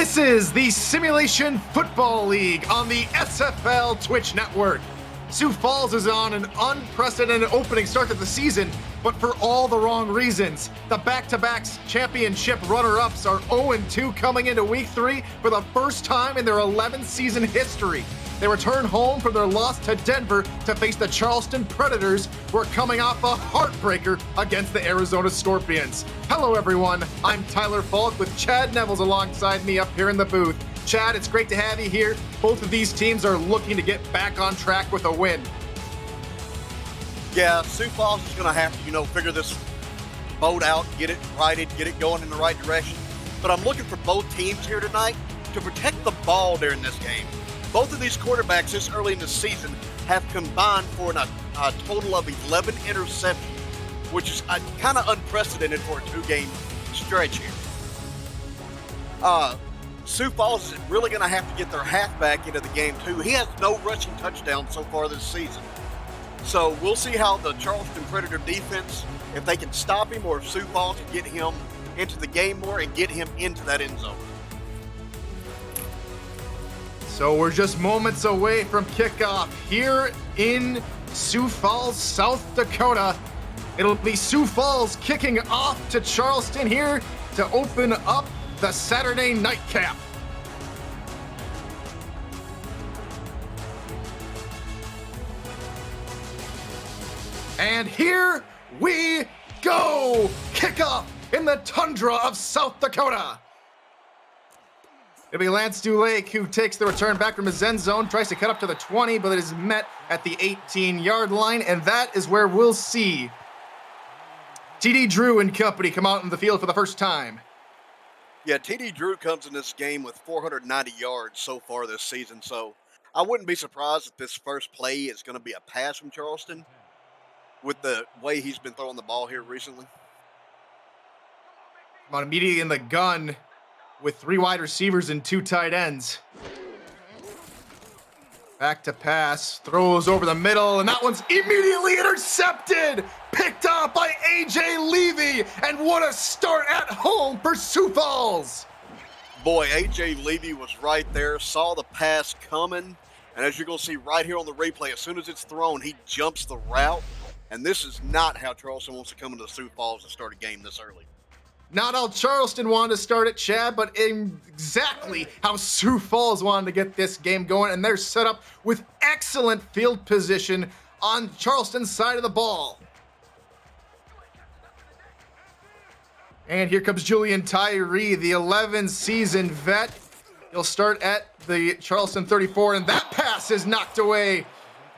This is the Simulation Football League on the SFL Twitch network. Sioux Falls is on an unprecedented opening start to the season, but for all the wrong reasons. The back-to-backs championship runner-ups are 0-2 coming into week 3 for the first time in their 11-season history. They return home from their loss to Denver to face the Charleston Predators, who are coming off a heartbreaker against the Arizona Scorpions. Hello everyone, I'm Tyler Falk with Chad Nevels alongside me up here in the booth. Chad, it's great to have you here. Both of these teams are looking to get back on track with a win. Yeah, Sioux Falls is going to have to, figure this boat out, get it righted, get it going in the right direction. But I'm looking for both teams here tonight to protect the ball during this game. Both of these quarterbacks this early in the season have combined for a total of 11 interceptions, which is kind of unprecedented for a two-game stretch here. Sioux Falls is really going to have to get their halfback into the game too. He has no rushing touchdowns so far this season. So we'll see how the Charleston Predator defense, if they can stop him or if Sioux Falls can get him into the game more and get him into that end zone. So we're just moments away from kickoff here in Sioux Falls, South Dakota. It'll be Sioux Falls kicking off to Charleston here to open up the Saturday nightcap. And here we go! Kickoff in the tundra of South Dakota. It'll be Lance Dulake who takes the return back from his end zone, tries to cut up to the 20, but it is met at the 18-yard line, and that is where we'll see TD Drew and company come out in the field for the first time. Yeah, TD Drew comes in this game with 490 yards so far this season, so I wouldn't be surprised if this first play is going to be a pass from Charleston with the way he's been throwing the ball here recently. Come on, immediately in the gun with 3 wide receivers and 2 tight ends. Back to pass, throws over the middle, and that one's immediately intercepted! Picked off by A.J. Levy, and what a start at home for Sioux Falls! Boy, A.J. Levy was right there, saw the pass coming, and as you're going to see right here on the replay, as soon as it's thrown, he jumps the route, and this is not how Charleston wants to come into Sioux Falls and start a game this early. Not how Charleston wanted to start it, Chad, but exactly how Sioux Falls wanted to get this game going, and they're set up with excellent field position on Charleston's side of the ball. And here comes Julian Tyree, the 11-season vet. He'll start at the Charleston 34, and that pass is knocked away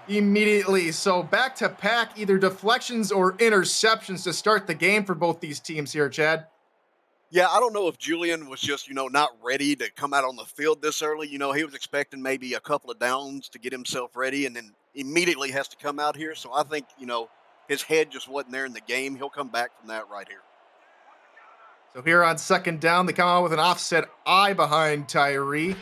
immediately. So back to pack, either deflections or interceptions to start the game for both these teams here, Chad. Yeah, I don't know if Julian was just, not ready to come out on the field this early. He was expecting maybe a couple of downs to get himself ready and then immediately has to come out here. So I think, his head just wasn't there in the game. He'll come back from that right here. So here on second down, they come out with an offset eye behind Tyree.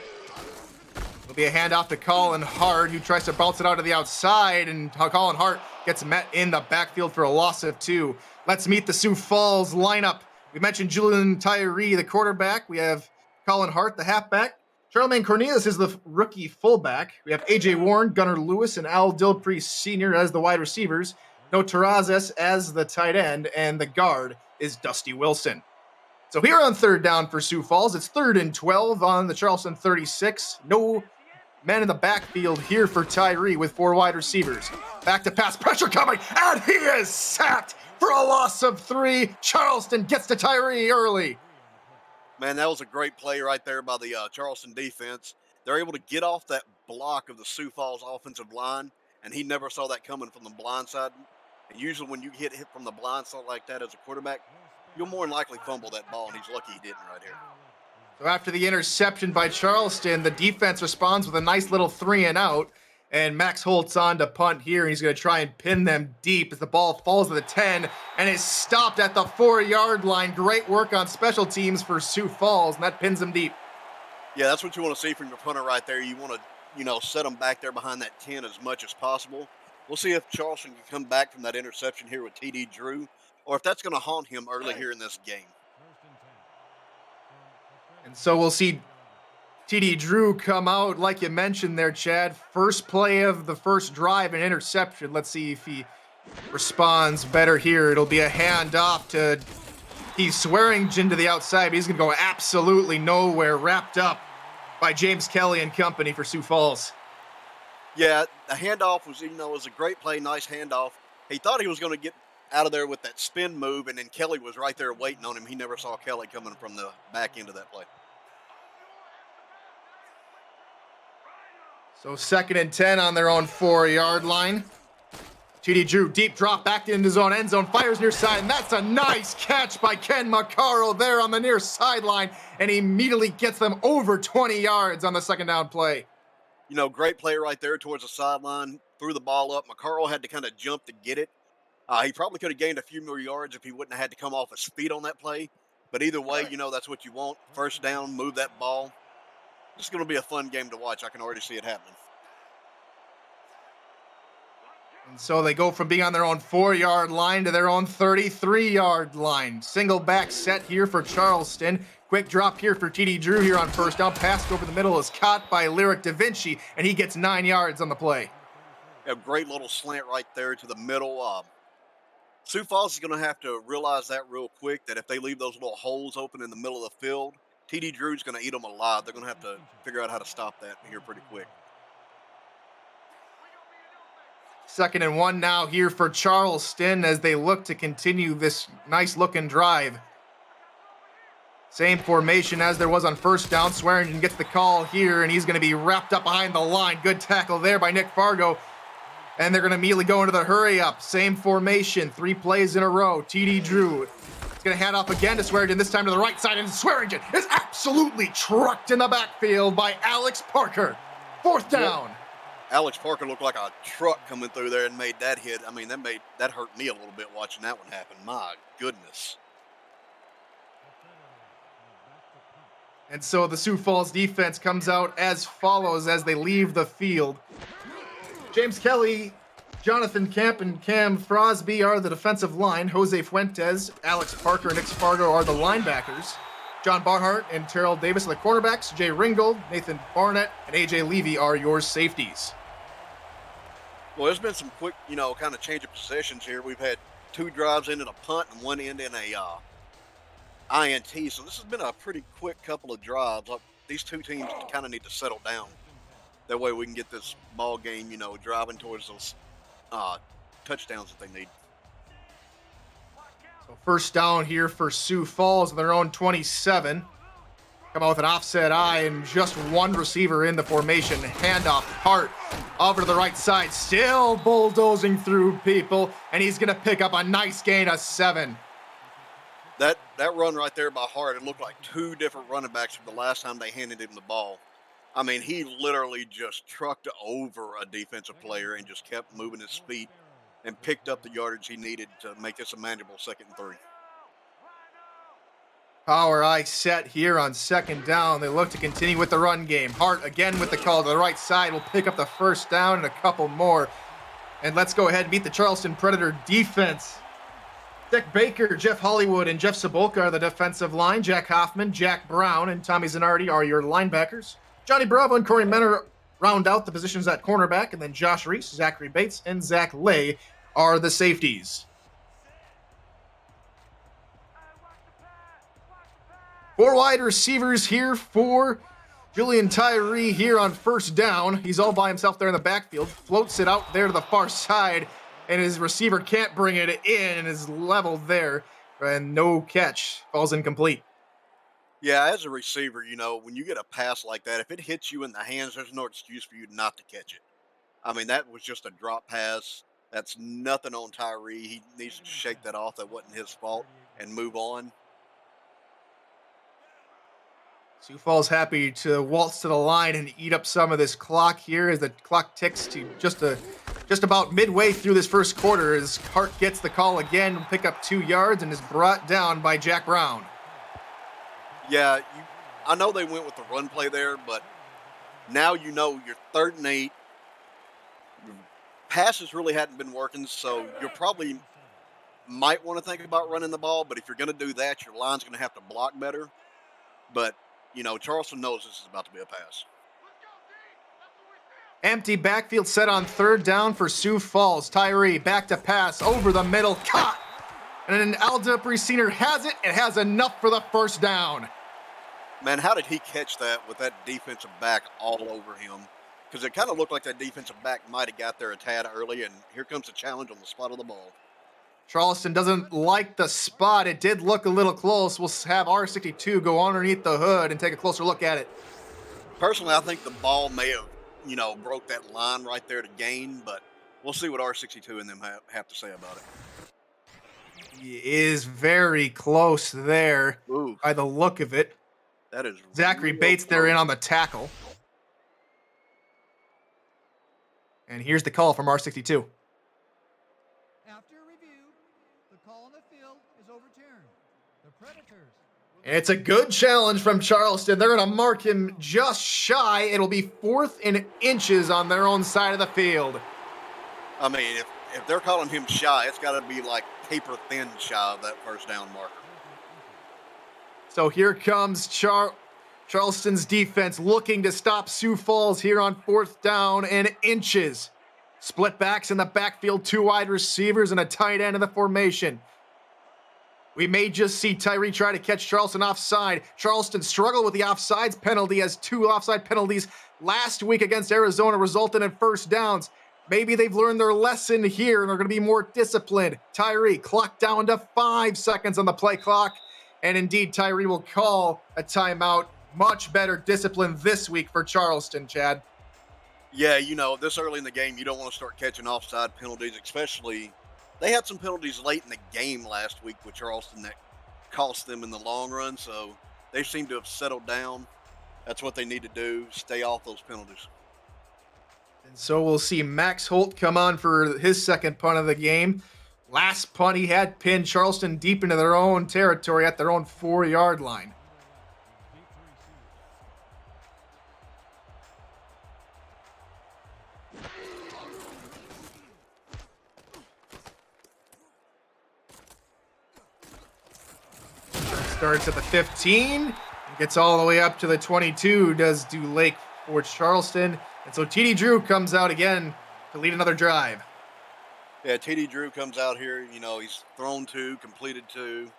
It'll be a handoff to Colin Hart, who tries to bounce it out to the outside, and Colin Hart gets met in the backfield for a loss of 2. Let's meet the Sioux Falls lineup. We mentioned Julian Tyree, the quarterback. We have Colin Hart, the halfback. Charlemagne Cornelius is the rookie fullback. We have A.J. Warren, Gunnar Lewis, and Al Dilpriest Sr. as the wide receivers. No Terrazas as the tight end, and the guard is Dusty Wilson. So here on third down for Sioux Falls, it's 3rd and 12 on the Charleston 36. No men in the backfield here for Tyree with 4 wide receivers. Back to pass, pressure coming, and he is sacked for a loss of 3. Charleston gets to Tyree early. Man, that was a great play right there by the Charleston defense. They're able to get off that block of the Sioux Falls offensive line, and he never saw that coming from the blind side. And usually when you get hit from the blind side like that as a quarterback, you'll more than likely fumble that ball, and he's lucky he didn't right here. So after the interception by Charleston, the defense responds with a nice little 3 and out. And Max Holt's on to punt here. He's going to try and pin them deep as the ball falls to the 10 and is stopped at the 4-yard line. Great work on special teams for Sioux Falls, and that pins them deep. Yeah, that's what you want to see from your punter right there. You want to, set them back there behind that 10 as much as possible. We'll see if Charleston can come back from that interception here with TD Drew, or if that's going to haunt him early here in this game. And so we'll see TD Drew come out, like you mentioned there, Chad. First play of the first drive, an interception. Let's see if he responds better here. It'll be a handoff to, he's Swearingen to the outside, but he's going to go absolutely nowhere, wrapped up by James Kelly and company for Sioux Falls. Yeah, the handoff was, was a great play, nice handoff. He thought he was going to get out of there with that spin move, and then Kelly was right there waiting on him. He never saw Kelly coming from the back end of that play. So 2nd and 10 on their own 4-yard line. TD Drew, deep drop back into his own end zone, fires near side, and that's a nice catch by Ken Maccaro there on the near sideline, and he immediately gets them over 20 yards on the 2nd down play. Great play right there towards the sideline, threw the ball up. Maccaro had to kind of jump to get it. He probably could have gained a few more yards if he wouldn't have had to come off his feet on that play. But either way, that's what you want. First down, move that ball. It's going to be a fun game to watch. I can already see it happening. And so they go from being on their own 4-yard line to their own 33-yard line. Single back set here for Charleston. Quick drop here for TD Drew here on first down. Passed over the middle is caught by Lyric Da Vinci, and he gets 9 yards on the play. A great little slant right there to the middle. Sioux Falls is going to have to realize that real quick, that if they leave those little holes open in the middle of the field, TD Drew's going to eat them alive. They're going to have to figure out how to stop that here pretty quick. 2nd and 1 now here for Charleston as they look to continue this nice-looking drive. Same formation as there was on first down. Swearingen gets the call here, and he's going to be wrapped up behind the line. Good tackle there by Nick Fargo. And they're going to immediately go into the hurry-up. Same formation, 3 plays in a row. TD Drew is going to hand off again to Swearingen, this time to the right side, and Swearingen is absolutely trucked in the backfield by Alex Parker. 4th down. Alex Parker looked like a truck coming through there and made that hit. I mean, that hurt me a little bit watching that one happen. My goodness. And so the Sioux Falls defense comes out as follows as they leave the field. James Kelly, Jonathan Camp, and Cam Frosby are the defensive line. Jose Fuentes, Alex Parker, and Nick Fargo are the linebackers. John Barnhart and Terrell Davis are the cornerbacks. Jay Ringgold, Nathan Barnett, and AJ Levy are your safeties. Well, there's been some quick, kind of change of possessions here. We've had 2 drives ended in a punt and 1 end in a INT. So this has been a pretty quick couple of drives. These 2 teams kind of need to settle down. That way we can get this ball game, driving towards those touchdowns that they need. So first down here for Sioux Falls on their own 27. Come out with an offset eye and just 1 receiver in the formation. Handoff, Hart over to the right side, still bulldozing through people, and he's going to pick up a nice gain of 7. That run right there by Hart, it looked like 2 different running backs from the last time they handed him the ball. I mean, he literally just trucked over a defensive player and just kept moving his feet and picked up the yardage he needed to make this a manageable 2nd and 3. Power eye set here on 2nd down. They look to continue with the run game. Hart again with the call to the right side will pick up the first down and a couple more. And let's go ahead and beat the Charleston Predator defense. Dick Baker, Jeff Hollywood, and Jeff Sabolka are the defensive line. Jack Hoffman, Jack Brown, and Tommy Zanardi are your linebackers. Johnny Bravo and Corey Menner round out the positions at cornerback, and then Josh Reese, Zachary Bates, and Zach Lay are the safeties. 4 wide receivers here for Julian Tyree here on first down. He's all by himself there in the backfield. Floats it out there to the far side, and his receiver can't bring it in and is leveled there. And no catch. Falls incomplete. Yeah, as a receiver, when you get a pass like that, if it hits you in the hands, there's no excuse for you not to catch it. I mean, that was just a drop pass. That's nothing on Tyree. He needs to shake that off. That wasn't his fault and move on. Sioux Falls happy to waltz to the line and eat up some of this clock here as the clock ticks to just about midway through this first quarter as Hart gets the call again, pick up 2 yards, and is brought down by Jack Brown. Yeah, I know they went with the run play there, but now you're 3rd and 8. Your passes really hadn't been working, so you probably might want to think about running the ball, but if you're going to do that, your line's going to have to block better. But Charleston knows this is about to be a pass. Empty backfield set on third down for Sioux Falls. Tyree back to pass over the middle, caught. And an Aldupri Senior has it and has enough for the first down. Man, how did he catch that with that defensive back all over him? Because it kind of looked like that defensive back might have got there a tad early, and here comes the challenge on the spot of the ball. Charleston doesn't like the spot. It did look a little close. We'll have R62 go underneath the hood and take a closer look at it. Personally, I think the ball may have, broke that line right there to gain, but we'll see what R62 and them have to say about it. He is very close there. Ooh. By the look of it. That is Zachary Bates there in on the tackle. And here's the call from R62. After review, the call on the field is overturned. The Predators. It's a good challenge from Charleston. They're going to mark him just shy. It'll be 4th and inches on their own side of the field. I mean, if they're calling him shy, it's got to be like paper thin shy of that first down marker. So here comes Charleston's defense looking to stop Sioux Falls here on 4th down and inches. Split backs in the backfield, 2 wide receivers and a tight end in the formation. We may just see Tyree try to catch Charleston offside. Charleston struggled with the offsides penalty as 2 offside penalties last week against Arizona resulted in first downs. Maybe they've learned their lesson here and they're going to be more disciplined. Tyree clocked down to 5 seconds on the play clock. And indeed, Tyree will call a timeout. Much better discipline this week for Charleston, Chad. Yeah, this early in the game, you don't want to start catching offside penalties, especially they had some penalties late in the game last week with Charleston that cost them in the long run, so they seem to have settled down. That's what they need to do, stay off those penalties. And so we'll see Max Holt come on for his second punt of the game. Last punt, he had pinned Charleston deep into their own territory at their own 4-yard line. Starts at the 15, gets all the way up to the 22, does do Lake for Charleston. And so TD Drew comes out again to lead another drive. Yeah, TD Drew comes out here, he's thrown 2, completed 2.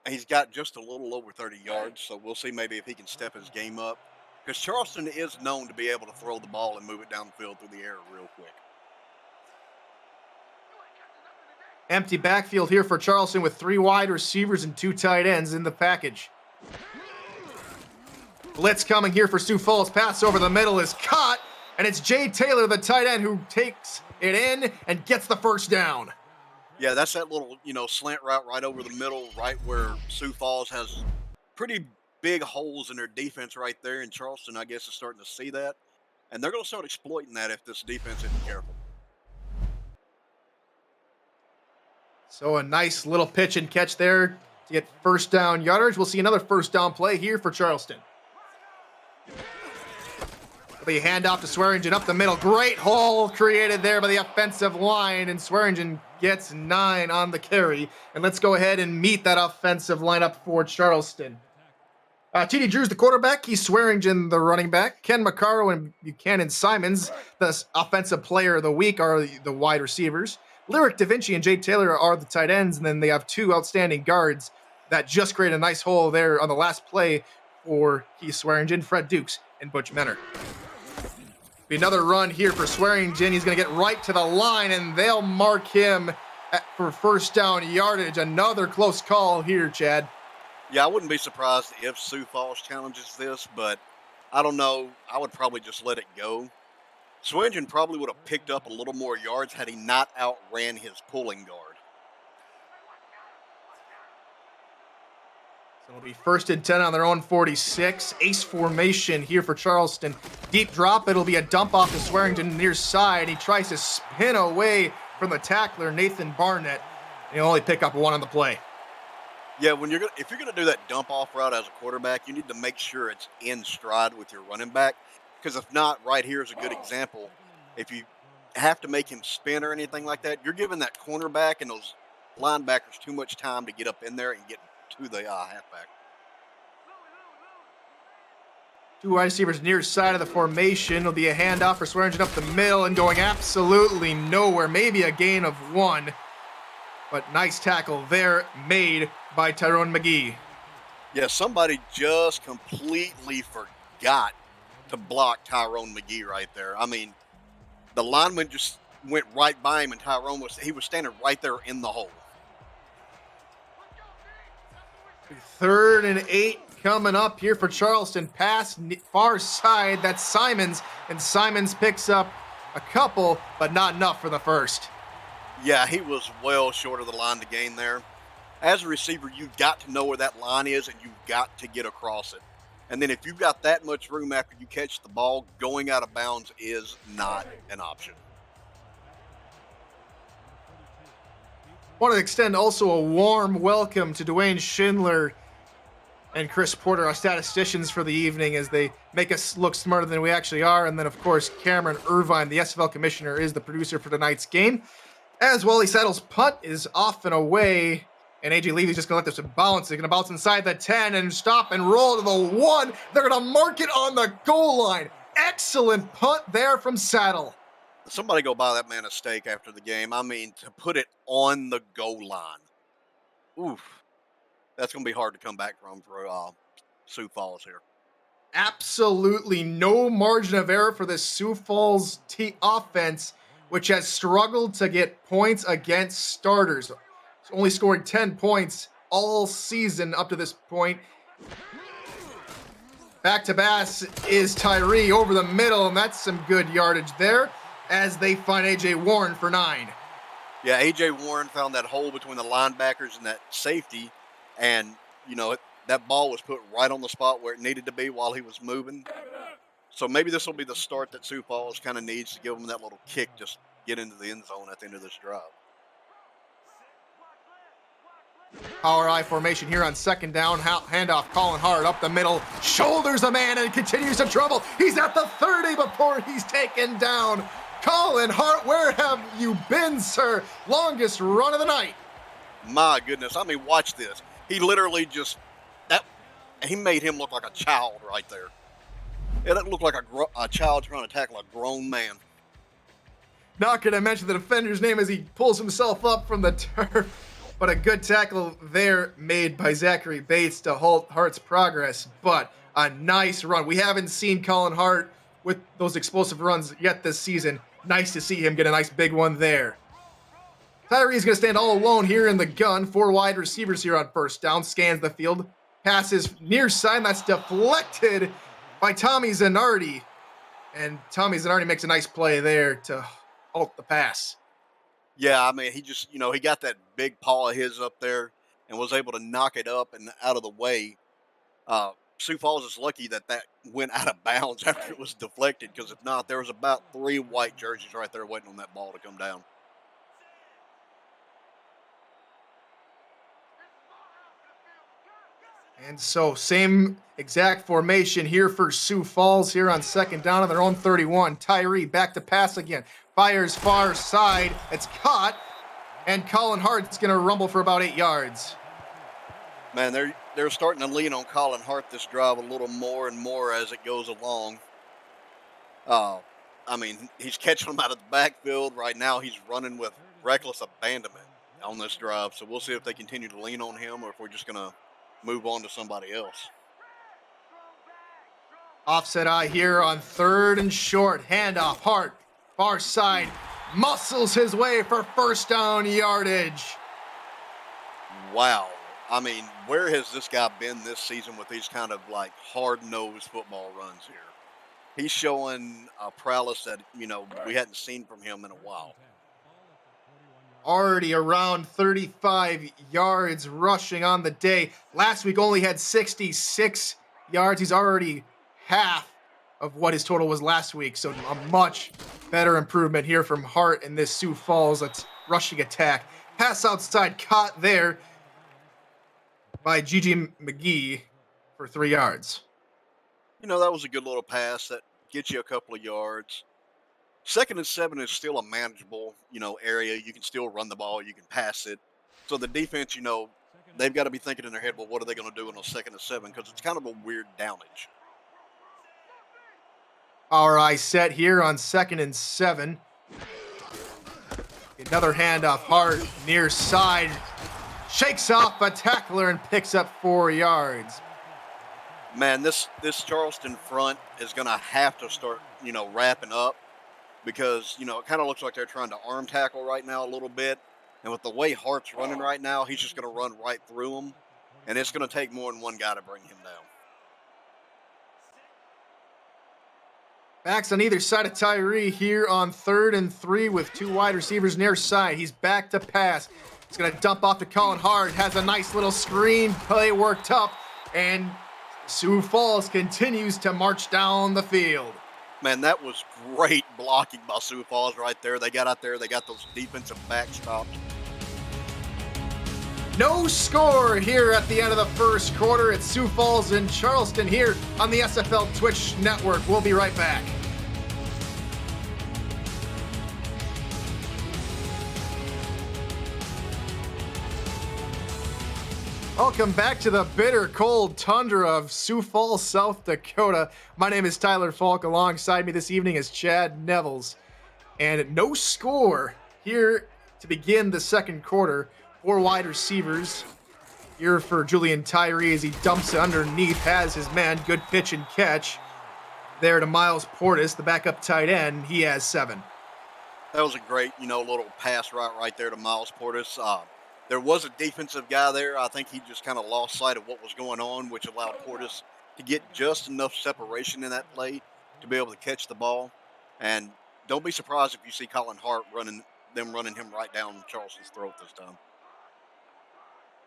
He's got just a little over 30 yards, so we'll see maybe if he can step his game up. Because Charleston is known to be able to throw the ball and move it downfield through the air real quick. Empty backfield here for Charleston with 3 wide receivers and 2 tight ends in the package. Blitz coming here for Sioux Falls. Pass over the middle is caught, and it's Jay Taylor, the tight end, who takes it in and gets the first down. Yeah, that's that little, slant route right over the middle, right where Sioux Falls has pretty big holes in their defense right there, and Charleston, I guess, is starting to see that. And they're going to start exploiting that if this defense isn't careful. So a nice little pitch and catch there to get first down yardage. We'll see another first down play here for Charleston. The handoff to Swearingen up the middle. Great hole created there by the offensive line, and Swearingen gets 9 on the carry. And let's go ahead and meet that offensive lineup for Charleston. TD Drew's the quarterback. He's Swearingen the running back. Ken McCarrow and Buchanan Simons, the offensive player of the week, are the wide receivers. Lyric Da Vinci and Jay Taylor are the tight ends, and then they have 2 outstanding guards that just created a nice hole there on the last play for Keith Swearingen, Fred Dukes, and Butch Menner. Be another run here for Swearingen. He's going to get right to the line, and they'll mark him for first down yardage. Another close call here, Chad. Yeah, I wouldn't be surprised if Sioux Falls challenges this, but I don't know. I would probably just let it go. Swearingen probably would have picked up a little more yards had he not outran his pulling guard. So it'll be 1st and 10 on their own 46. Ace formation here for Charleston. Deep drop. It'll be a dump off to Swearingen near side. He tries to spin away from the tackler, Nathan Barnett. He'll only pick up 1 on the play. Yeah, if you're gonna do that dump off route as a quarterback, you need to make sure it's in stride with your running back. Because if not, right here is a good example. If you have to make him spin or anything like that, you're giving that cornerback and those linebackers too much time to get up in there and get to the halfback. Two wide receivers near side of the formation. It'll be a handoff for Swearingen up the middle and going absolutely nowhere. Maybe a gain of 1. But nice tackle there made by Tyrone McGee. Yeah, somebody just completely forgot to block Tyrone McGee right there. I mean, the lineman just went right by him, and Tyrone was standing right there in the hole. 3rd and 8 coming up here for Charleston. Pass far side. That's Simons, and Simons picks up a couple, but not enough for the first. Yeah, he was well short of the line to gain there. As a receiver, you've got to know where that line is, and you've got to get across it. And then if you've got that much room after you catch the ball, going out of bounds is not an option. Want to extend also a warm welcome to Dwayne Schindler and Chris Porter, our statisticians for the evening, as they make us look smarter than we actually are. And then, of course, Cameron Irvine, the SFL commissioner, is the producer for tonight's game. As Wally Saddle's punt is off and away, and AJ Levy's just going to let this bounce. They're going to bounce inside the 10 and stop and roll to the 1. They're going to mark it on the goal line. Excellent punt there from Saddle. Somebody go buy that man a steak after the game. I mean, to put it on the goal line. Oof. That's going to be hard to come back from for Sioux Falls here. Absolutely no margin of error for the Sioux Falls offense, which has struggled to get points against starters. It's only scored 10 points all season up to this point. Back to pass is Tyree over the middle, and that's some good yardage there as they find A.J. Warren for 9. Yeah, A.J. Warren found that hole between the linebackers and that safety, and, that ball was put right on the spot where it needed to be while he was moving. So maybe this will be the start that Sioux Falls kind of needs to give them that little kick, just get into the end zone at the end of this drive. Power I formation here on 2nd down. Handoff, Colin Hart up the middle. Shoulders a man and continues to trouble. He's at the 30 before he's taken down. Colin Hart, where have you been, sir? Longest run of the night. My goodness. I mean, watch this. He literally he made him look like a child right there. It looked like a child trying to tackle a grown man. Not going to mention the defender's name as he pulls himself up from the turf. But a good tackle there made by Zachary Bates to halt Hart's progress. But a nice run. We haven't seen Colin Hart with those explosive runs yet this season. Nice to see him get a nice big one there. Tyree's going to stand all alone here in the gun. 4 wide receivers here on 1st down. Scans the field. Passes near side. That's deflected by Tommy Zanardi. And Tommy Zanardi makes a nice play there to halt the pass. Yeah, I mean, he just, he got that big paw of his up there and was able to knock it up and out of the way. Sioux Falls is lucky that went out of bounds after it was deflected, because if not, there was about 3 white jerseys right there waiting on that ball to come down. And so same exact formation here for Sioux Falls here on 2nd down on their own 31. Tyree back to pass again. Fires far side. It's caught. And Colin Hart's going to rumble for about 8 yards. Man, they're starting to lean on Colin Hart this drive a little more and more as it goes along. I mean, he's catching them out of the backfield. Right now, he's running with reckless abandonment on this drive. So we'll see if they continue to lean on him or if we're just going to move on to somebody else. Offset eye here on 3rd and short. Handoff, Hart, far side, muscles his way for 1st down yardage. Wow. I mean, where has this guy been this season with these kind of like hard-nosed football runs here? He's showing a prowess that, we hadn't seen from him in a while. Already around 35 yards rushing on the day. Last week only had 66 yards. He's already half of what his total was last week. So a much better improvement here from Hart in this Sioux Falls rushing attack. Pass outside caught there by Gigi McGee for 3 yards. That was a good little pass that gets you a couple of yards. 2nd and 7 is still a manageable, area. You can still run the ball. You can pass it. So the defense, they've got to be thinking in their head, well, what are they going to do on a 2nd and 7? Because it's kind of a weird downage. Our eye set here on 2nd and 7. Another handoff, Hart near side. Shakes off a tackler and picks up 4 yards. Man, this Charleston front is going to have to start, wrapping up because, it kind of looks like they're trying to arm tackle right now a little bit. And with the way Hart's running right now, he's just going to run right through him. And it's going to take more than one guy to bring him down. Backs on either side of Tyree here on 3rd and 3 with 2 wide receivers near side. He's back to pass. He's going to dump off to Colin Hart. Has a nice little screen play worked up. And Sioux Falls continues to march down the field. Man, that was great blocking by Sioux Falls right there. They got out there. They got those defensive backs stopped. No score here at the end of the first quarter. It's Sioux Falls and Charleston here on the SFL Twitch network. We'll be right back. Welcome back to the bitter cold tundra of Sioux Falls, South Dakota. My name is Tyler Falk. Alongside me this evening is Chad Nevels. And no score here to begin the second quarter. 4 wide receivers here for Julian Tyree as he dumps it underneath, has his man, good pitch and catch. There to Miles Portis, the backup tight end, he has 7. That was a great, little pass right there to Miles Portis. There was a defensive guy there. I think he just kind of lost sight of what was going on, which allowed Portis to get just enough separation in that play to be able to catch the ball. And don't be surprised if you see Colin Hart running him right down Charleston's throat this time.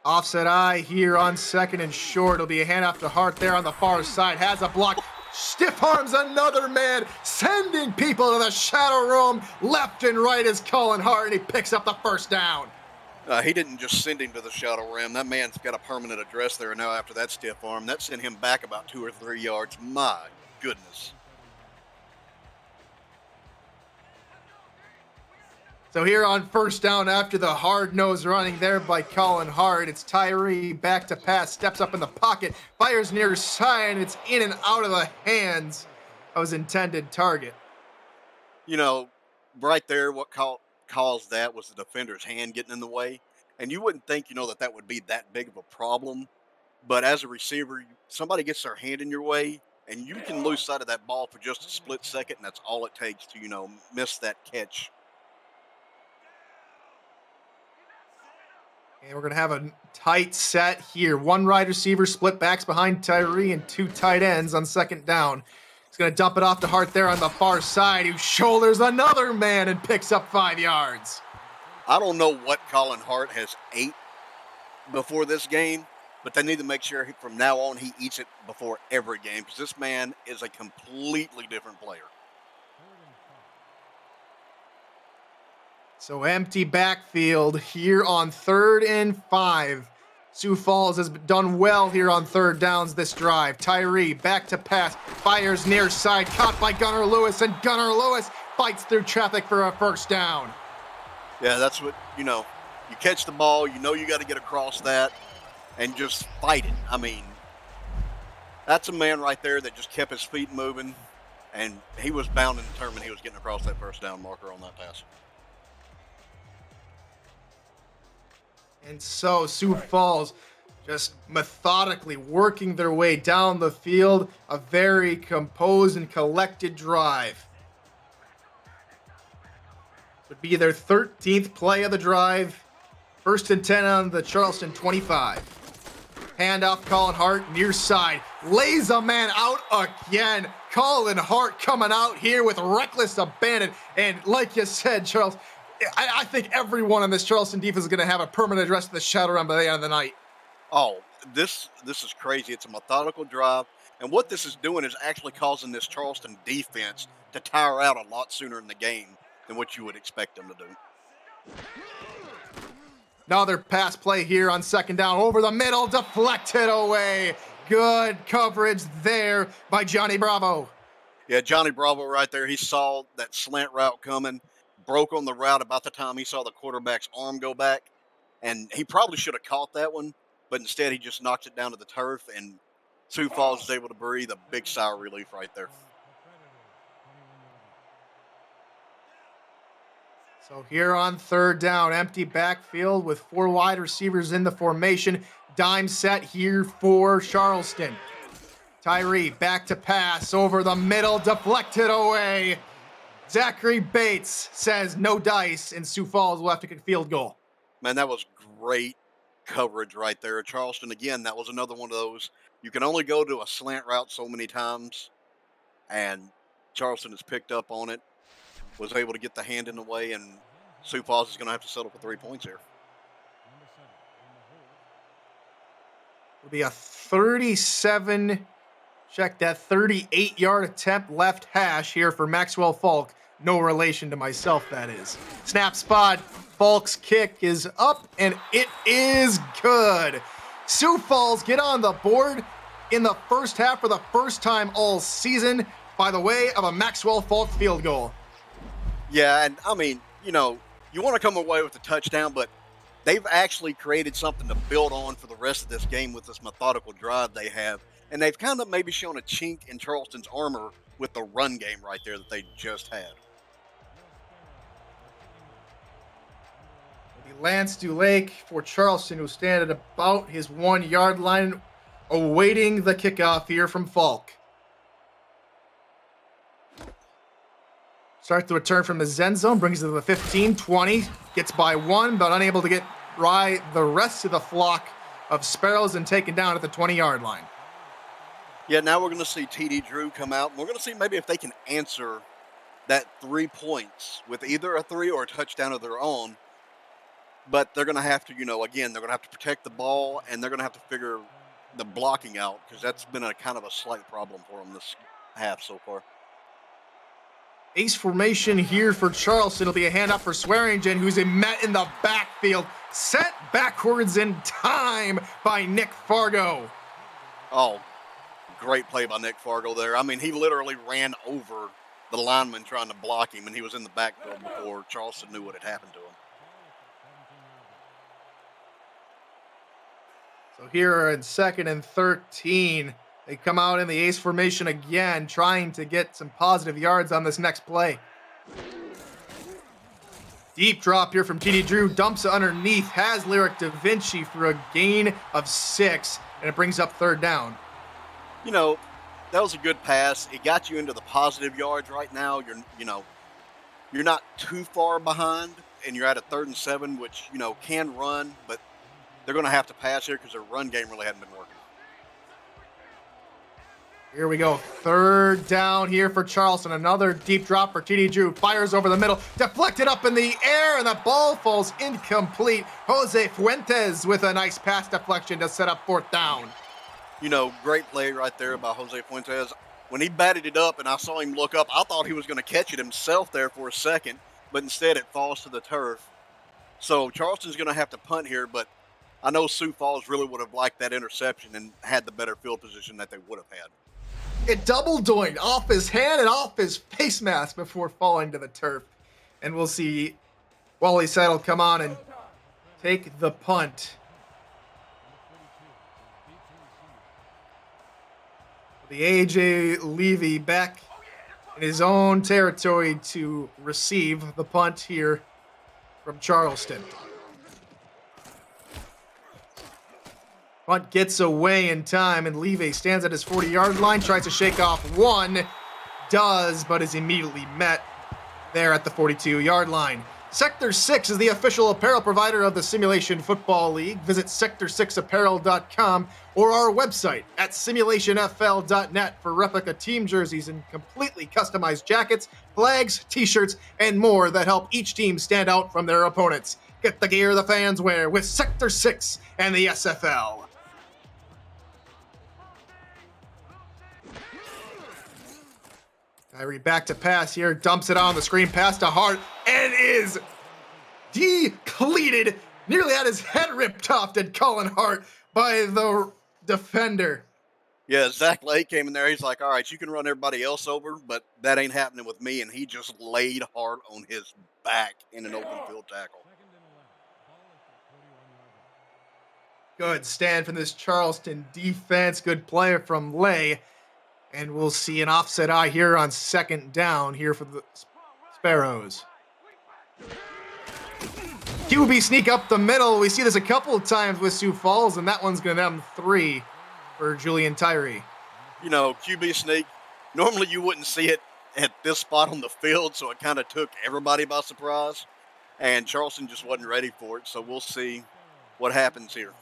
Offset eye here on 2nd and short. It'll be a handoff to Hart there on the far side. Has a block. Stiff arms another man, sending people to the shadow room left and right as Colin Hart, and he picks up the first down. He didn't just send him to the shadow rim. That man's got a permanent address there now after that stiff arm. That sent him back about 2 or 3 yards. My goodness. So here on first down after the hard-nosed running there by Colin Hart, it's Tyree back to pass, steps up in the pocket, fires near side, and it's in and out of the hands of his intended target. Right there, what caused that was the defender's hand getting in the way. And you wouldn't think, that would be that big of a problem. But as a receiver, somebody gets their hand in your way, and you can lose sight of that ball for just a split second, and that's all it takes to, miss that catch. And we're going to have a tight set here. 1 wide receiver, split backs behind Tyree, and 2 tight ends on 2nd down. He's going to dump it off to Hart there on the far side, who shoulders another man and picks up 5 yards. I don't know what Colin Hart has ate before this game, but they need to make sure from now on he eats it before every game because this man is a completely different player. So empty backfield here on 3rd and 5. Sioux Falls has done well here on 3rd downs this drive. Tyree back to pass, fires near side, caught by Gunnar Lewis, and Gunnar Lewis fights through traffic for a first down. Yeah, that's what, you catch the ball, you got to get across that and just fight it. I mean, that's a man right there that just kept his feet moving, and he was bound and determined he was getting across that first down marker on that pass. And so Sioux Falls just methodically working their way down the field, a very composed and collected drive. Would be their 13th play of the drive. 1st and 10 on the Charleston 25. Handoff, Colin Hart, near side. Lays a man out again. Colin Hart coming out here with reckless abandon. And like you said, Charles, I think everyone on this Charleston defense is going to have a permanent address to the shadow run by the end of the night. Oh, this is crazy. It's a methodical drive. And what this is doing is actually causing this Charleston defense to tire out a lot sooner in the game than what you would expect them to do. Another pass play here on 2nd down. Over the middle, deflected away. Good coverage there by Johnny Bravo. Yeah, Johnny Bravo right there. He saw that slant route coming. Broke on the route about the time he saw the quarterback's arm go back, and he probably should have caught that one, but instead he just knocks it down to the turf, and Sioux Falls is able to breathe a big sigh of relief right there. So here on third down, empty backfield with 4 wide receivers in the formation. Dime set here for Charleston. Tyree back to pass over the middle, deflected away. Zachary Bates says no dice, and Sioux Falls will have to kick a field goal. Man, that was great coverage right there. Charleston, again, that was another one of those. You can only go to a slant route so many times, and Charleston has picked up on it, was able to get the hand in the way, and Sioux Falls is going to have to settle for 3 points here. It'll be a 38-yard attempt left hash here for Maxwell Falk. No relation to myself, that is. Snap spot. Falk's kick is up, and it is good. Sioux Falls get on the board in the first half for the first time all season by the way of a Maxwell Falk field goal. Yeah, and I mean, you want to come away with a touchdown, but they've actually created something to build on for the rest of this game with this methodical drive they have. And they've kind of maybe shown a chink in Charleston's armor with the run game right there that they just had. Lance Dulake for Charleston, who stand at about his 1-yard line, awaiting the kickoff here from Falk. Starts the return from the end zone, brings it to the 15, 20, gets by 1, but unable to get by the rest of the flock of Sparrows and taken down at the 20-yard line. Yeah, now we're going to see TD Drew come out, and we're going to see maybe if they can answer that 3 points with either a 3 or a touchdown of their own. But they're going to have to, again, they're going to have to protect the ball, and they're going to have to figure the blocking out, because that's been a kind of a slight problem for them this half so far. Ace formation here for Charleston. It'll be a handoff for Swearingen, who's met in the backfield. Set backwards in time by Nick Fargo. Oh, great play by Nick Fargo there. I mean, he literally ran over the lineman trying to block him, and he was in the backfield before Charleston knew what had happened to him. So here in 2nd and 13, they come out in the ace formation again, trying to get some positive yards on this next play. Deep drop here from TD Drew, dumps it underneath, has Lyric Da Vinci for a gain of 6, and it brings up 3rd down. That was a good pass. It got you into the positive yards right now. You're not too far behind, and you're at a 3rd and 7, which, can run, but they're going to have to pass here because their run game really hadn't been working. Here we go. 3rd down here for Charleston. Another deep drop for TD Drew. Fires over the middle. Deflected up in the air, and the ball falls incomplete. Jose Fuentes with a nice pass deflection to set up 4th down. Great play right there by Jose Fuentes. When he batted it up and I saw him look up, I thought he was going to catch it himself there for a second, but instead it falls to the turf. So Charleston's going to have to punt here, but I know Sioux Falls really would have liked that interception and had the better field position that they would have had. It double doinked off his hand and off his face mask before falling to the turf. And we'll see Wally Settle come on and take the punt. The A.J. Levy back in his own territory to receive the punt here from Charleston. Punt gets away in time, and Levy stands at his 40-yard line, tries to shake off 1, does, but is immediately met there at the 42-yard line. Sector 6 is the official apparel provider of the Simulation Football League. Visit sector6apparel.com or our website at simulationfl.net for replica team jerseys and completely customized jackets, flags, t-shirts, and more that help each team stand out from their opponents. Get the gear the fans wear with Sector 6 and the SFL. Kyrie back to pass here, dumps it on the screen, pass to Hart, and is depleted. Nearly had his head ripped off, did Colin Hart, by the defender. Yeah, Zach Lake came in there. He's like, all right, you can run everybody else over, but that ain't happening with me. And he just laid Hart on his back in an open field tackle. Good stand from this Charleston defense. Good play from Lay. And we'll see an offset eye here on second down here for the Sparrows. QB sneak up the middle. We see this a couple of times with Sioux Falls, and that one's going to them 3 for Julian Tyree. You know, QB sneak, normally you wouldn't see it at this spot on the field, so it kind of took everybody by surprise. And Charleston just wasn't ready for it, so we'll see what happens here.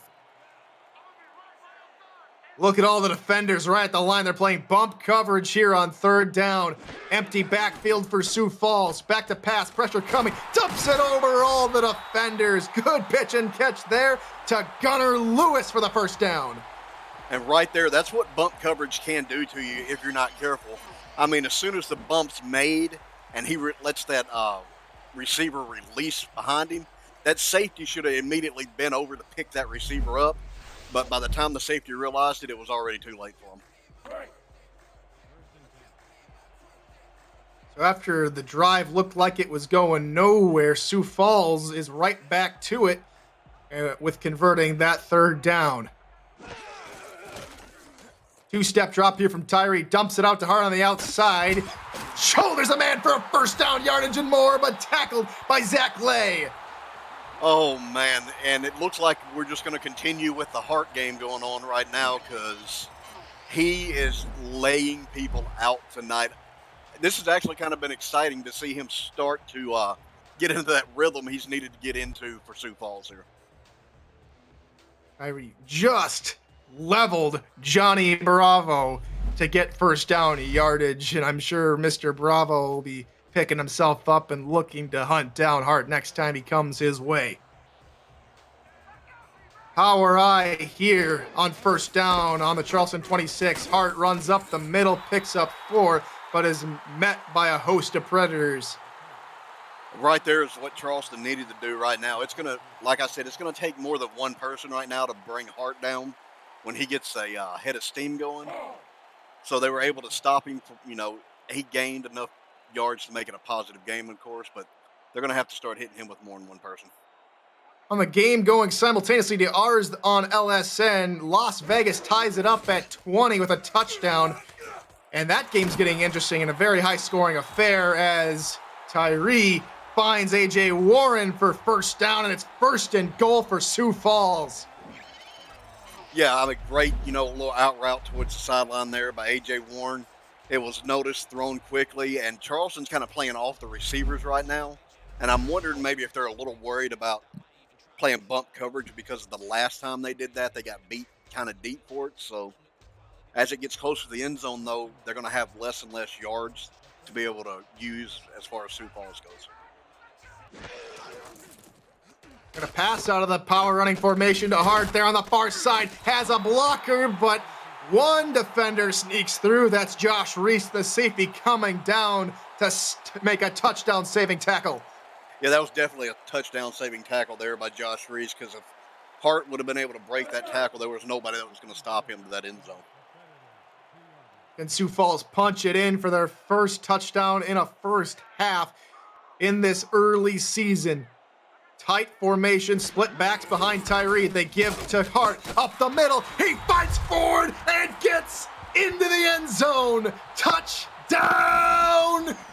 Look at all the defenders right at the line. They're playing bump coverage here on third down. Empty backfield for Sioux Falls. Back to pass, pressure coming. Dumps it over all the defenders. Good pitch and catch there to Gunnar Lewis for the first down. And right there, that's what bump coverage can do to you if you're not careful. I mean, as soon as the bump's made and he lets that receiver release behind him, that safety should have immediately been over to pick that receiver up. But by the time the safety realized it, it was already too late for him. So after the drive looked like it was going nowhere, Sioux Falls is right back to it with converting that third down. Two-step drop here from Tyree. Dumps it out to Hart on the outside. Shoulders a man for a first down, yardage and more, but tackled by Zach Lay. Oh, man, and it looks like we're just going to continue with the Hart game going on right now because he is laying people out tonight. This has actually kind of been exciting to see him start to get into that rhythm he's needed to get into for Sioux Falls here. Tyree just leveled Johnny Bravo to get first down yardage, and I'm sure Mr. Bravo will be picking himself up and looking to hunt down Hart next time he comes his way. Power eye here on first down on the Charleston 26. Hart runs up the middle, picks up 4, but is met by a host of predators. Right there is what Charleston needed to do right now. It's going to, like I said, it's going to take more than one person right now to bring Hart down when he gets a head of steam going. So they were able to stop him from, he gained enough yards to make it a positive game, of course, but they're going to have to start hitting him with more than one person. On the game going simultaneously to ours on LSN, Las Vegas ties it up at 20 with a touchdown. And that game's getting interesting in a very high-scoring affair as Tyree finds A.J. Warren for first down, and it's first and goal for Sioux Falls. Yeah, I mean, great, little out route towards the sideline there by A.J. Warren. It was noticed, thrown quickly, and Charleston's kind of playing off the receivers right now. And I'm wondering maybe if they're a little worried about playing bump coverage because of the last time they did that, they got beat kind of deep for it. So as it gets closer to the end zone, though, they're going to have less and less yards to be able to use as far as Sioux Falls goes. Gonna pass out of the power running formation to Hart there on the far side. Has a blocker, but one defender sneaks through. That's Josh Reese, the safety, coming down to make a touchdown-saving tackle. Yeah, that was definitely a touchdown-saving tackle there by Josh Reese because if Hart would have been able to break that tackle, there was nobody that was going to stop him to that end zone. And Sioux Falls punch it in for their first touchdown in a first half in this early season. Tight formation, split backs behind Tyree. They give to Hart up the middle. He fights forward and gets into the end zone. Touchdown,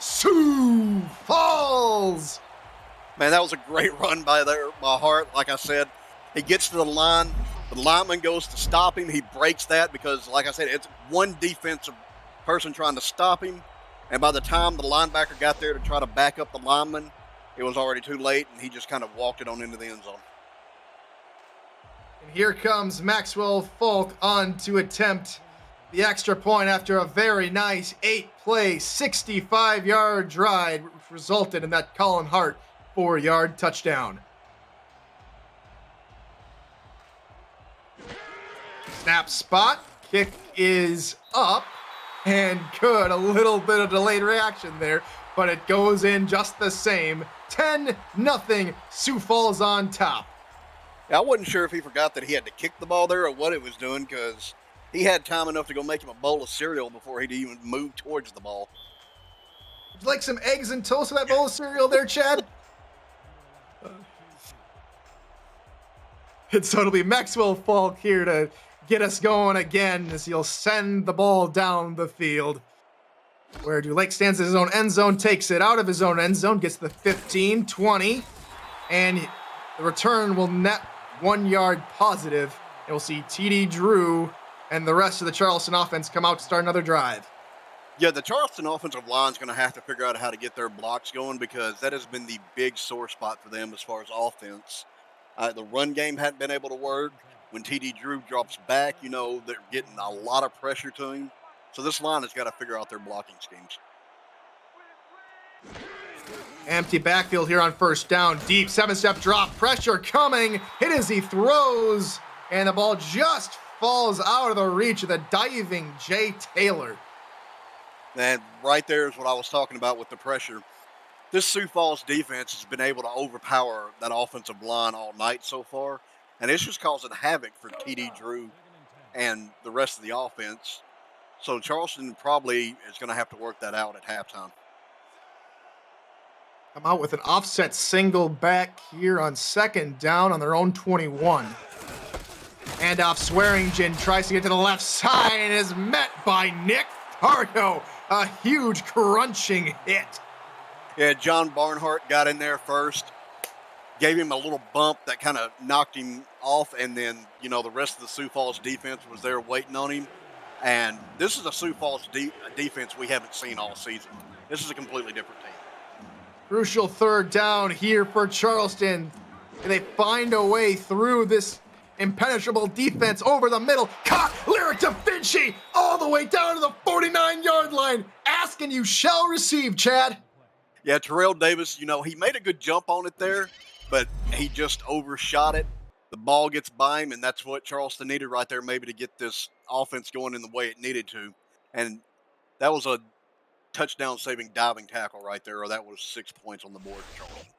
Sioux Falls. Man, that was a great run by Hart. Like I said, he gets to the line. The lineman goes to stop him. He breaks that because, like I said, it's one defensive person trying to stop him. And by the time the linebacker got there to try to back up the lineman, it was already too late, and he just kind of walked it on into the end zone. And here comes Maxwell Folk on to attempt the extra point after a very nice 8-play, 65-yard drive, which resulted in that Colin Hart 4-yard touchdown. Snap spot, kick is up, and good. A little bit of delayed reaction there, but it goes in just the same. 10-0, Sioux Falls on top. Yeah, I wasn't sure if he forgot that he had to kick the ball there or what it was doing because he had time enough to go make him a bowl of cereal before he'd even move towards the ball. Would you like some eggs and toast with that bowl of cereal there, Chad? And so it'll be Maxwell Falk here to get us going again as he'll send the ball down the field. Where Lake stands in his own end zone, takes it out of his own end zone, gets the 15, 20, and the return will net 1 yard positive. And we'll see TD Drew and the rest of the Charleston offense come out to start another drive. Yeah, the Charleston offensive line is going to have to figure out how to get their blocks going because that has been the big sore spot for them as far as offense. The run game hadn't been able to work. When TD Drew drops back, they're getting a lot of pressure to him. So this line has got to figure out their blocking schemes. Empty backfield here on first down. Deep 7-step drop. Pressure coming. Hit as he throws. And the ball just falls out of the reach of the diving Jay Taylor. And right there is what I was talking about with the pressure. This Sioux Falls defense has been able to overpower that offensive line all night so far. And it's just causing havoc for TD Drew and the rest of the offense. So Charleston probably is going to have to work that out at halftime. Come out with an offset single back here on second down on their own 21. Handoff Swearingen tries to get to the left side and is met by Nick Fargo. A huge crunching hit. Yeah, John Barnhart got in there first, gave him a little bump that kind of knocked him off, and then, the rest of the Sioux Falls defense was there waiting on him. And this is a Sioux Falls defense we haven't seen all season. This is a completely different team. Crucial third down here for Charleston. They find a way through this impenetrable defense over the middle. Caught Lyric Da Vinci all the way down to the 49-yard line. Ask and you shall receive, Chad. Yeah, Terrell Davis, he made a good jump on it there, but he just overshot it. The ball gets by him, and that's what Charleston needed right there maybe to get this offense going in the way it needed to. And that was a touchdown-saving diving tackle right there, or that was 6 points on the board for Charleston.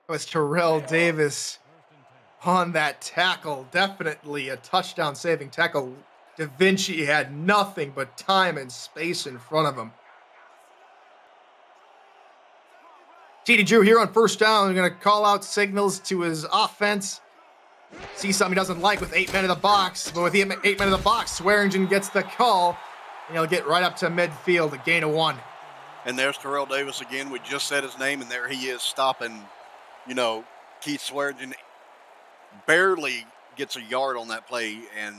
It was Terrell Davis on that tackle. Definitely a touchdown-saving tackle. Da Vinci had nothing but time and space in front of him. TD Drew here on first down. They're going to call out signals to his offense. See something he doesn't like with 8 men in the box. But with 8 men in the box, Swearingen gets the call. And he'll get right up to midfield, a gain of 1. And there's Terrell Davis again. We just said his name, and there he is stopping, Keith Swearingen. Barely gets a yard on that play. And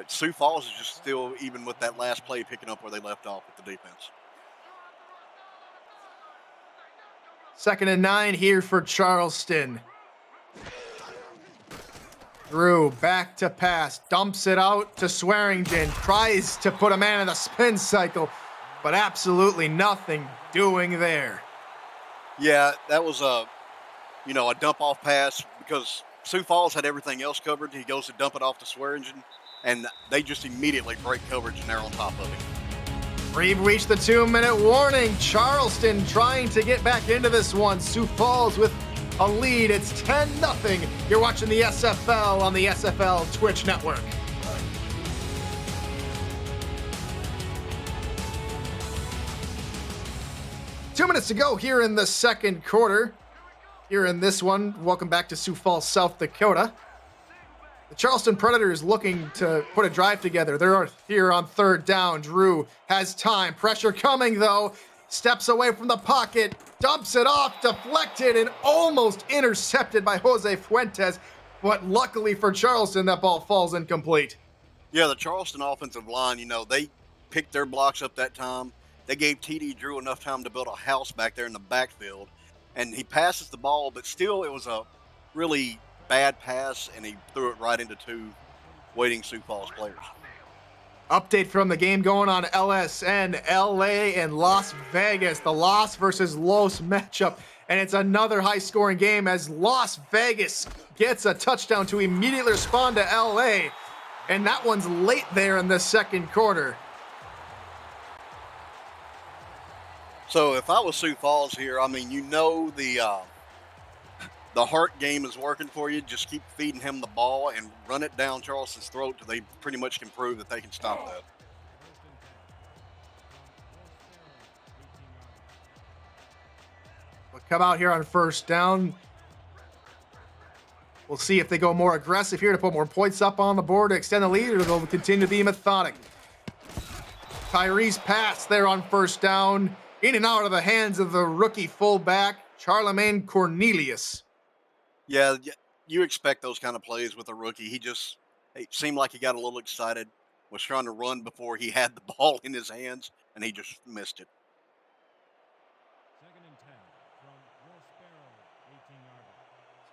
Sioux Falls is just still, even with that last play, picking up where they left off with the defense. 2nd and 9 here for Charleston. Drew back to pass, dumps it out to Swearingen, tries to put a man in the spin cycle, but absolutely nothing doing there. Yeah, that was a dump off pass because Sioux Falls had everything else covered. He goes to dump it off to Swearingen, and they just immediately break coverage and they're on top of him. We've reached the 2-minute warning. Charleston trying to get back into this one. Sioux Falls with a lead. It's 10-0. You're watching the SFL on the SFL Twitch network. Two minutes to go here in the second quarter. Here in this one, welcome back to Sioux Falls, South Dakota. The Charleston Predators looking to put a drive together. They're here on third down. Drew has time. Pressure coming, though. Steps away from the pocket. Dumps it off. Deflected and almost intercepted by Jose Fuentes. But luckily for Charleston, that ball falls incomplete. Yeah, the Charleston offensive line, they picked their blocks up that time. They gave TD Drew enough time to build a house back there in the backfield. And he passes the ball, but still it was a really bad pass, and he threw it right into 2 waiting Sioux Falls players. Update from the game going on LSN, LA, and Las Vegas. The Las versus Los matchup. And it's another high-scoring game as Las Vegas gets a touchdown to immediately respond to LA. And that one's late there in the second quarter. So if I was Sioux Falls here, the heart game is working for you. Just keep feeding him the ball and run it down Charleston's throat till they pretty much can prove that they can stop that. We'll come out here on first down. We'll see if they go more aggressive here to put more points up on the board to extend the lead, or they'll continue to be methodic. Tyree's pass there on first down, in and out of the hands of the rookie fullback, Charlemagne Cornelius. Yeah, you expect those kind of plays with a rookie. It seemed like he got a little excited, was trying to run before he had the ball in his hands, and he just missed it.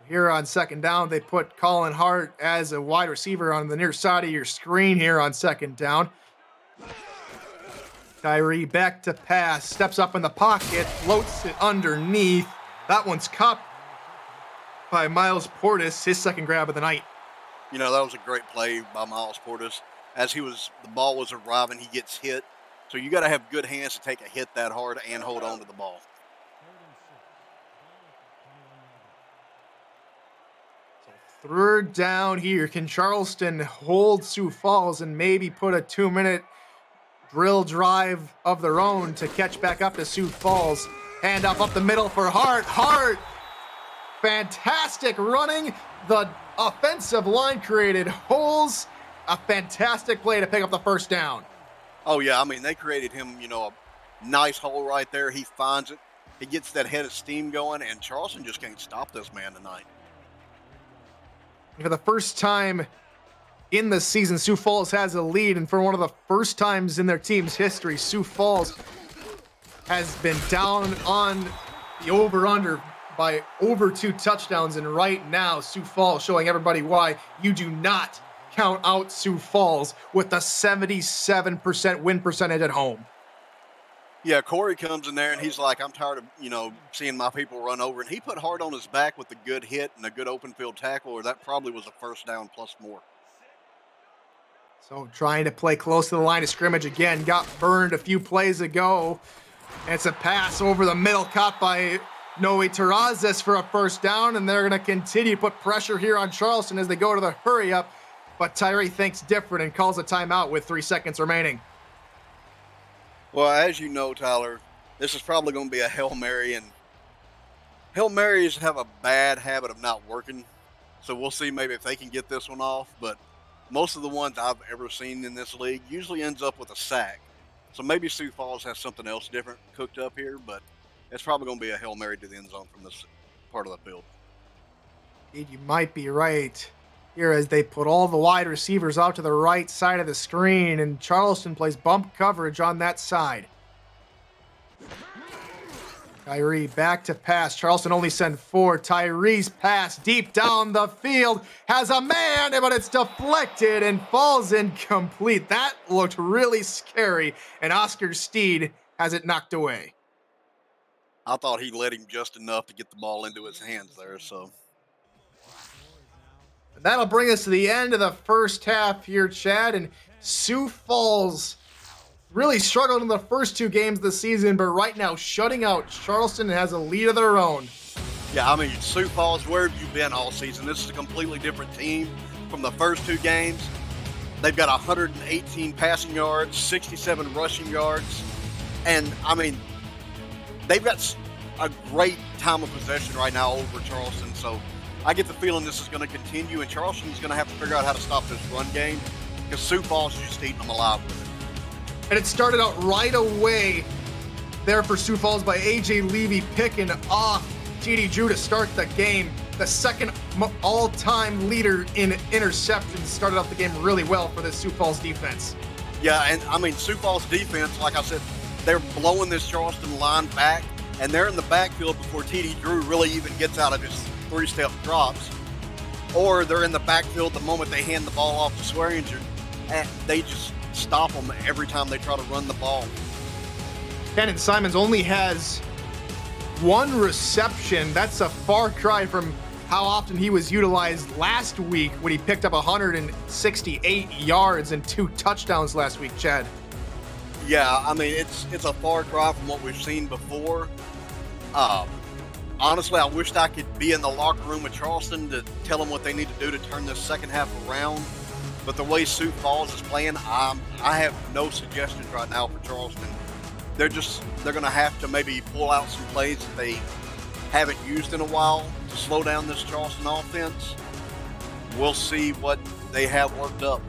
Here on second down, they put Colin Hart as a wide receiver on the near side of your screen here on second down. Tyree back to pass, steps up in the pocket, floats it underneath. That one's caught by Miles Portis, his second grab of the night. You know, that was a great play by Miles Portis. As the ball was arriving, he gets hit. So you got to have good hands to take a hit that hard and hold on to the ball. Third down here. Can Charleston hold Sioux Falls and maybe put a 2-minute drill drive of their own to catch back up to Sioux Falls? Hand up the middle for Hart. Hart! Fantastic running. The offensive line created holes. A fantastic play to pick up the first down. Oh, yeah. I mean, they created him, a nice hole right there. He finds it. He gets that head of steam going, and Charleston just can't stop this man tonight. For the first time in the season, Sioux Falls has a lead, and for one of the first times in their team's history, Sioux Falls has been down on the over-under by over 2 touchdowns, and right now, Sioux Falls showing everybody why you do not count out Sioux Falls with a 77% win percentage at home. Yeah, Corey comes in there and he's like, I'm tired of, seeing my people run over. And he put Hart on his back with a good hit and a good open field tackle, or that probably was a first down plus more. So trying to play close to the line of scrimmage again. Got burned a few plays ago. And it's a pass over the middle caught by Noe Terrazas for a first down. And they're going to continue to put pressure here on Charleston as they go to the hurry up. But Tyree thinks different and calls a timeout with 3 seconds remaining. Well, as you know, Tyler, this is probably going to be a Hail Mary, and Hail Marys have a bad habit of not working. So we'll see maybe if they can get this one off. But most of the ones I've ever seen in this league usually ends up with a sack. So maybe Sioux Falls has something else different cooked up here, but it's probably going to be a Hail Mary to the end zone from this part of the field. Indeed, you might be right. Here as they put all the wide receivers out to the right side of the screen, and Charleston plays bump coverage on that side. Tyree back to pass. Charleston only sent 4. Tyree's pass deep down the field has a man, but it's deflected and falls incomplete. That looked really scary, and Oscar Steed has it knocked away. I thought he let him just enough to get the ball into his hands there, so... That'll bring us to the end of the first half here, Chad. And Sioux Falls really struggled in the first 2 games of the season, but right now shutting out Charleston has a lead of their own. Yeah, I mean, Sioux Falls, where have you been all season? This is a completely different team from the first 2 games. They've got 118 passing yards, 67 rushing yards. And, I mean, they've got a great time of possession right now over Charleston, so... I get the feeling this is going to continue, and Charleston's going to have to figure out how to stop this run game because Sioux Falls is just eating them alive with it. And it started out right away there for Sioux Falls by A.J. Levy picking off T.D. Drew to start the game. The second all-time leader in interceptions started off the game really well for the Sioux Falls defense. Yeah, and I mean, Sioux Falls defense, like I said, they're blowing this Charleston line back, and they're in the backfield before T.D. Drew really even gets out of his 3-step drops, or they're in the backfield the moment they hand the ball off to Swearinger, and they just stop them every time they try to run the ball. Cannon Simons only has 1 reception. That's a far cry from how often he was utilized last week when he picked up 168 yards and 2 touchdowns last week, Chad. Yeah, I mean, it's a far cry from what we've seen before. Honestly, I wished I could be in the locker room with Charleston to tell them what they need to do to turn this second half around. But the way Sioux Falls is playing, I have no suggestions right now for Charleston. They're going to have to maybe pull out some plays that they haven't used in a while to slow down this Charleston offense. we'll see what they have worked up.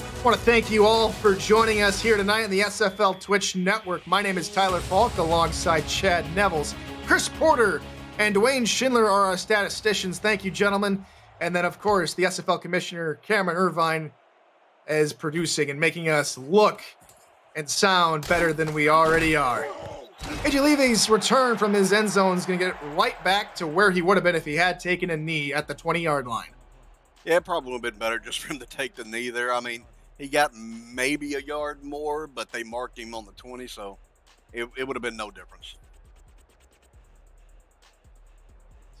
I want to thank you all for joining us here tonight on the SFL Twitch Network. My name is Tyler Falk alongside Chad Nevels, Chris Porter, and Dwayne Schindler are our statisticians. Thank you, gentlemen. And then, of course, the SFL Commissioner, Cameron Irvine, is producing and making us look and sound better than we already are. AJ Levy's return from his end zone is going to get right back to where he would have been if he had taken a knee at the 20-yard line. Yeah, it probably would have been better just for him to take the knee there. I mean, he got maybe a yard more, but they marked him on the 20, so it would have been no difference.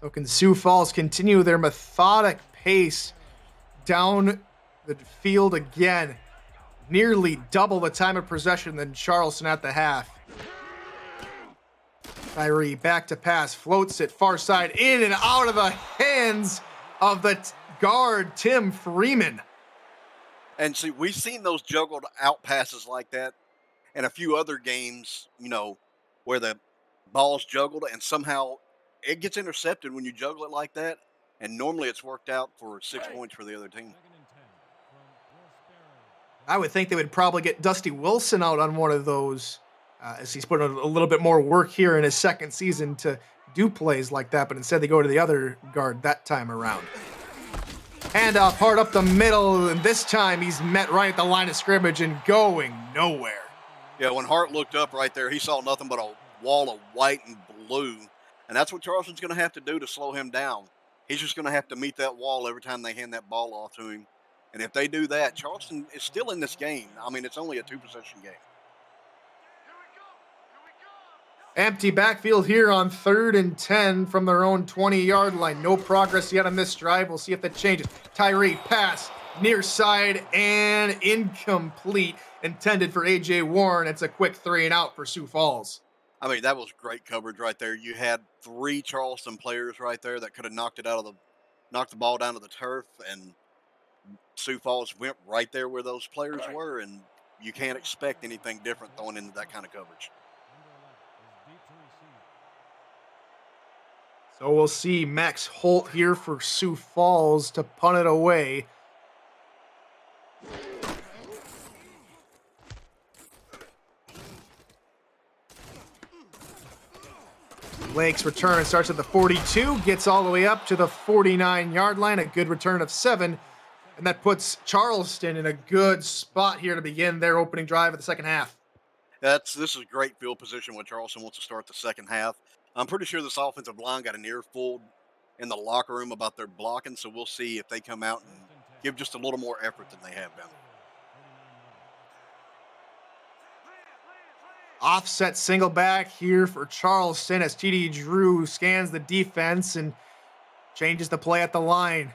So can Sioux Falls continue their methodic pace down the field again? Nearly double the time of possession than Charleston at the half. Tyree back to pass, floats it far side, in and out of the hands of the guard, Tim Freeman. And see, we've seen those juggled out passes like that in a few other games, you know, where the ball's juggled and somehow it gets intercepted when you juggle it like that. And normally it's worked out for 6 points for the other team. I would think they would probably get Dusty Wilson out on one of those as he's put in a little bit more work here in his second season to do plays like that, but instead they go to the other guard that time around. Handoff hard up the middle, and this time he's met right at the line of scrimmage and going nowhere. Yeah, when Hart looked up right there, he saw nothing but a wall of white and blue, and that's what Charleston's going to have to do to slow him down. He's just going to have to meet that wall every time they hand that ball off to him. And if they do that, Charleston is still in this game. I mean, it's only a 2-possession game. Empty backfield here on 3rd and 10 from their own 20-yard line. No progress yet on this drive. We'll see if that changes. Tyree pass near side and incomplete. Intended for A.J. Warren. It's a quick 3 and out for Sioux Falls. I mean, that was great coverage right there. You had 3 Charleston players right there that could have knocked the ball down to the turf, and Sioux Falls went right there where those players were, and you can't expect anything different throwing into that kind of coverage. So we'll see Max Holt here for Sioux Falls to punt it away. Lake's return starts at the 42, gets all the way up to the 49-yard line, a good return of 7, and that puts Charleston in a good spot here to begin their opening drive of the second half. This is great field position when Charleston wants to start the second half. I'm pretty sure this offensive line got an earful in the locker room about their blocking, so we'll see if they come out and give just a little more effort than they have been. Offset single back here for Charleston as TD Drew scans the defense and changes the play at the line.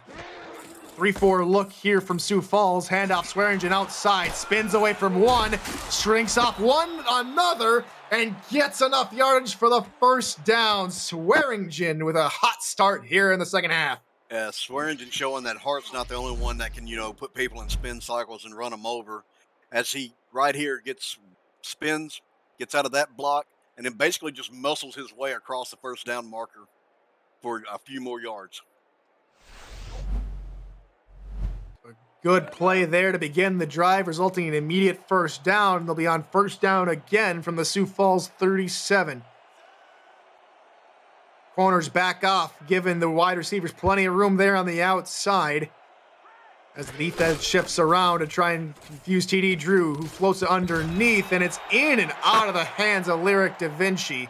3-4 look here from Sioux Falls. Handoff Swearingen outside. Spins away from one. Shrinks off one another. And gets enough yardage for the first down. Swearingen with a hot start here in the second half. Yeah, Swearingen showing that Hart's not the only one that can, put people in spin cycles and run them over. As he right here spins, gets out of that block, and then basically just muscles his way across the first down marker for a few more yards. Good play there to begin the drive, resulting in immediate first down. They'll be on first down again from the Sioux Falls 37. Corners back off, giving the wide receivers plenty of room there on the outside. As the defense shifts around to try and confuse TD Drew, who floats it underneath, and it's in and out of the hands of Lyric Da Vinci.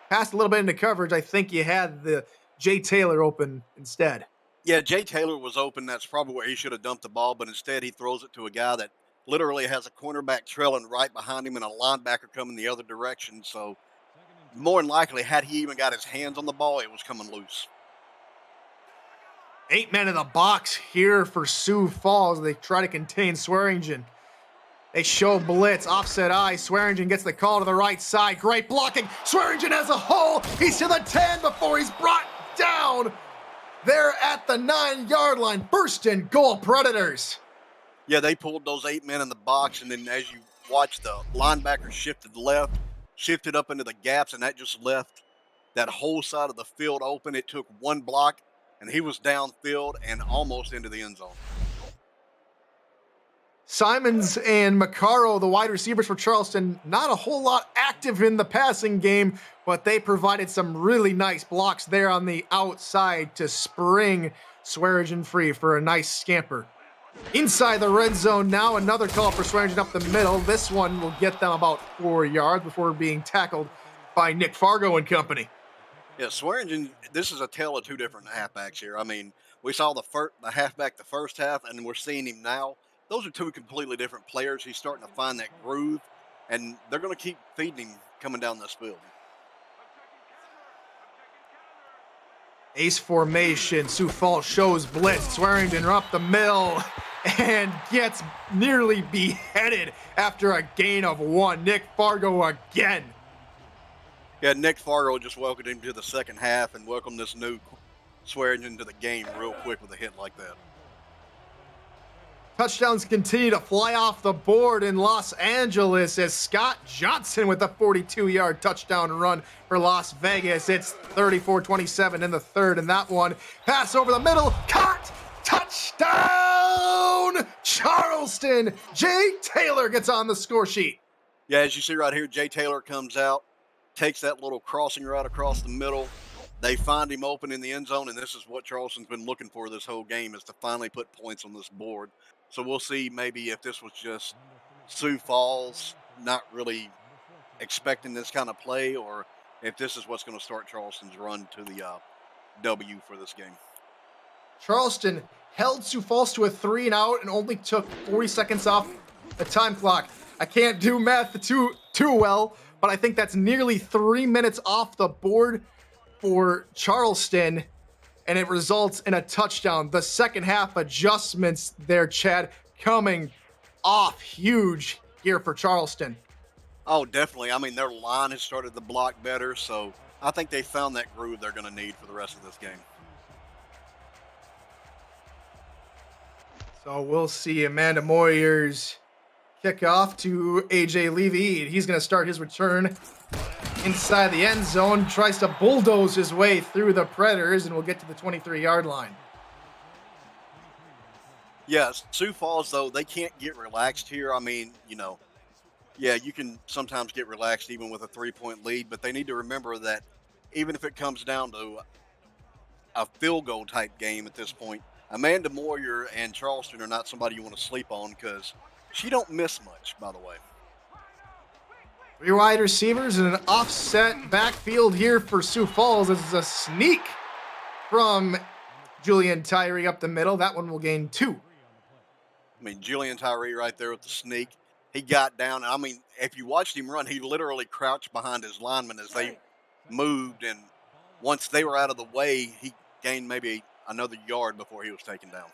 Passed a little bit into coverage. I think you had the Jay Taylor open instead. Yeah, Jay Taylor was open. That's probably where he should have dumped the ball, but instead he throws it to a guy that literally has a cornerback trailing right behind him and a linebacker coming the other direction. So more than likely, had he even got his hands on the ball, it was coming loose. 8 men in the box here for Sioux Falls. They try to contain Swearingen. They show blitz, offset eye. Swearingen gets the call to the right side. Great blocking. Swearingen has a hole. He's to the 10 before he's brought down. They're at the 9-yard line. First and goal, Predators. Yeah, they pulled those 8 men in the box, and then as you watch, the linebacker shifted left, shifted up into the gaps, and that just left that whole side of the field open. It took one block, and he was downfield and almost into the end zone. Simons and Macaro, the wide receivers for Charleston, not a whole lot active in the passing game, but they provided some really nice blocks there on the outside to spring Swearingen free for a nice scamper. Inside the red zone now, another call for Swearingen up the middle. This one will get them about 4 yards before being tackled by Nick Fargo and company. Yeah, Swearingen, this is a tale of two different halfbacks here. I mean, we saw the halfback the first half, and we're seeing him now. Those are two completely different players. He's starting to find that groove, and they're going to keep feeding him coming down this field. Ace formation. Sioux Falls shows blitz. Swearingen up the middle and gets nearly beheaded after a gain of 1. Nick Fargo again. Yeah, Nick Fargo just welcomed him to the second half and welcomed this new Swearingen to the game real quick with a hit like that. Touchdowns continue to fly off the board in Los Angeles as Scott Johnson with a 42-yard touchdown run for Las Vegas. It's 34-27 in the third, and that one pass over the middle, caught, touchdown, Charleston. Jay Taylor gets on the score sheet. Yeah, as you see right here, Jay Taylor comes out, takes that little crossing route across the middle. They find him open in the end zone, and this is what Charleston's been looking for this whole game, is to finally put points on this board. So we'll see maybe if this was just Sioux Falls not really expecting this kind of play, or if this is what's going to start Charleston's run to the W for this game. Charleston held Sioux Falls to a 3-and-out and only took 40 seconds off the time clock. I can't do math too well, but I think that's nearly 3 minutes off the board for Charleston, and it results in a touchdown. The second half adjustments there, Chad, coming off huge here for Charleston. Oh, definitely. I mean, their line has started to block better, so I think they found that groove they're going to need for the rest of this game. So we'll see Amanda Moyer's kickoff to AJ Levy. He's going to start his return inside the end zone, tries to bulldoze his way through the Predators, and will get to the 23-yard line. Yes, Sioux Falls, though, they can't get relaxed here. I mean, yeah, you can sometimes get relaxed even with a 3-point lead, but they need to remember that even if it comes down to a field goal type game at this point, Amanda Moyer and Charleston are not somebody you want to sleep on, because she don't miss much, by the way. 3 wide receivers and an offset backfield here for Sioux Falls. This is a sneak from Julian Tyree up the middle. That one will gain 2. I mean, Julian Tyree right there with the sneak. He got down. I mean, if you watched him run, he literally crouched behind his linemen as they moved. And once they were out of the way, he gained maybe another yard before he was taken down.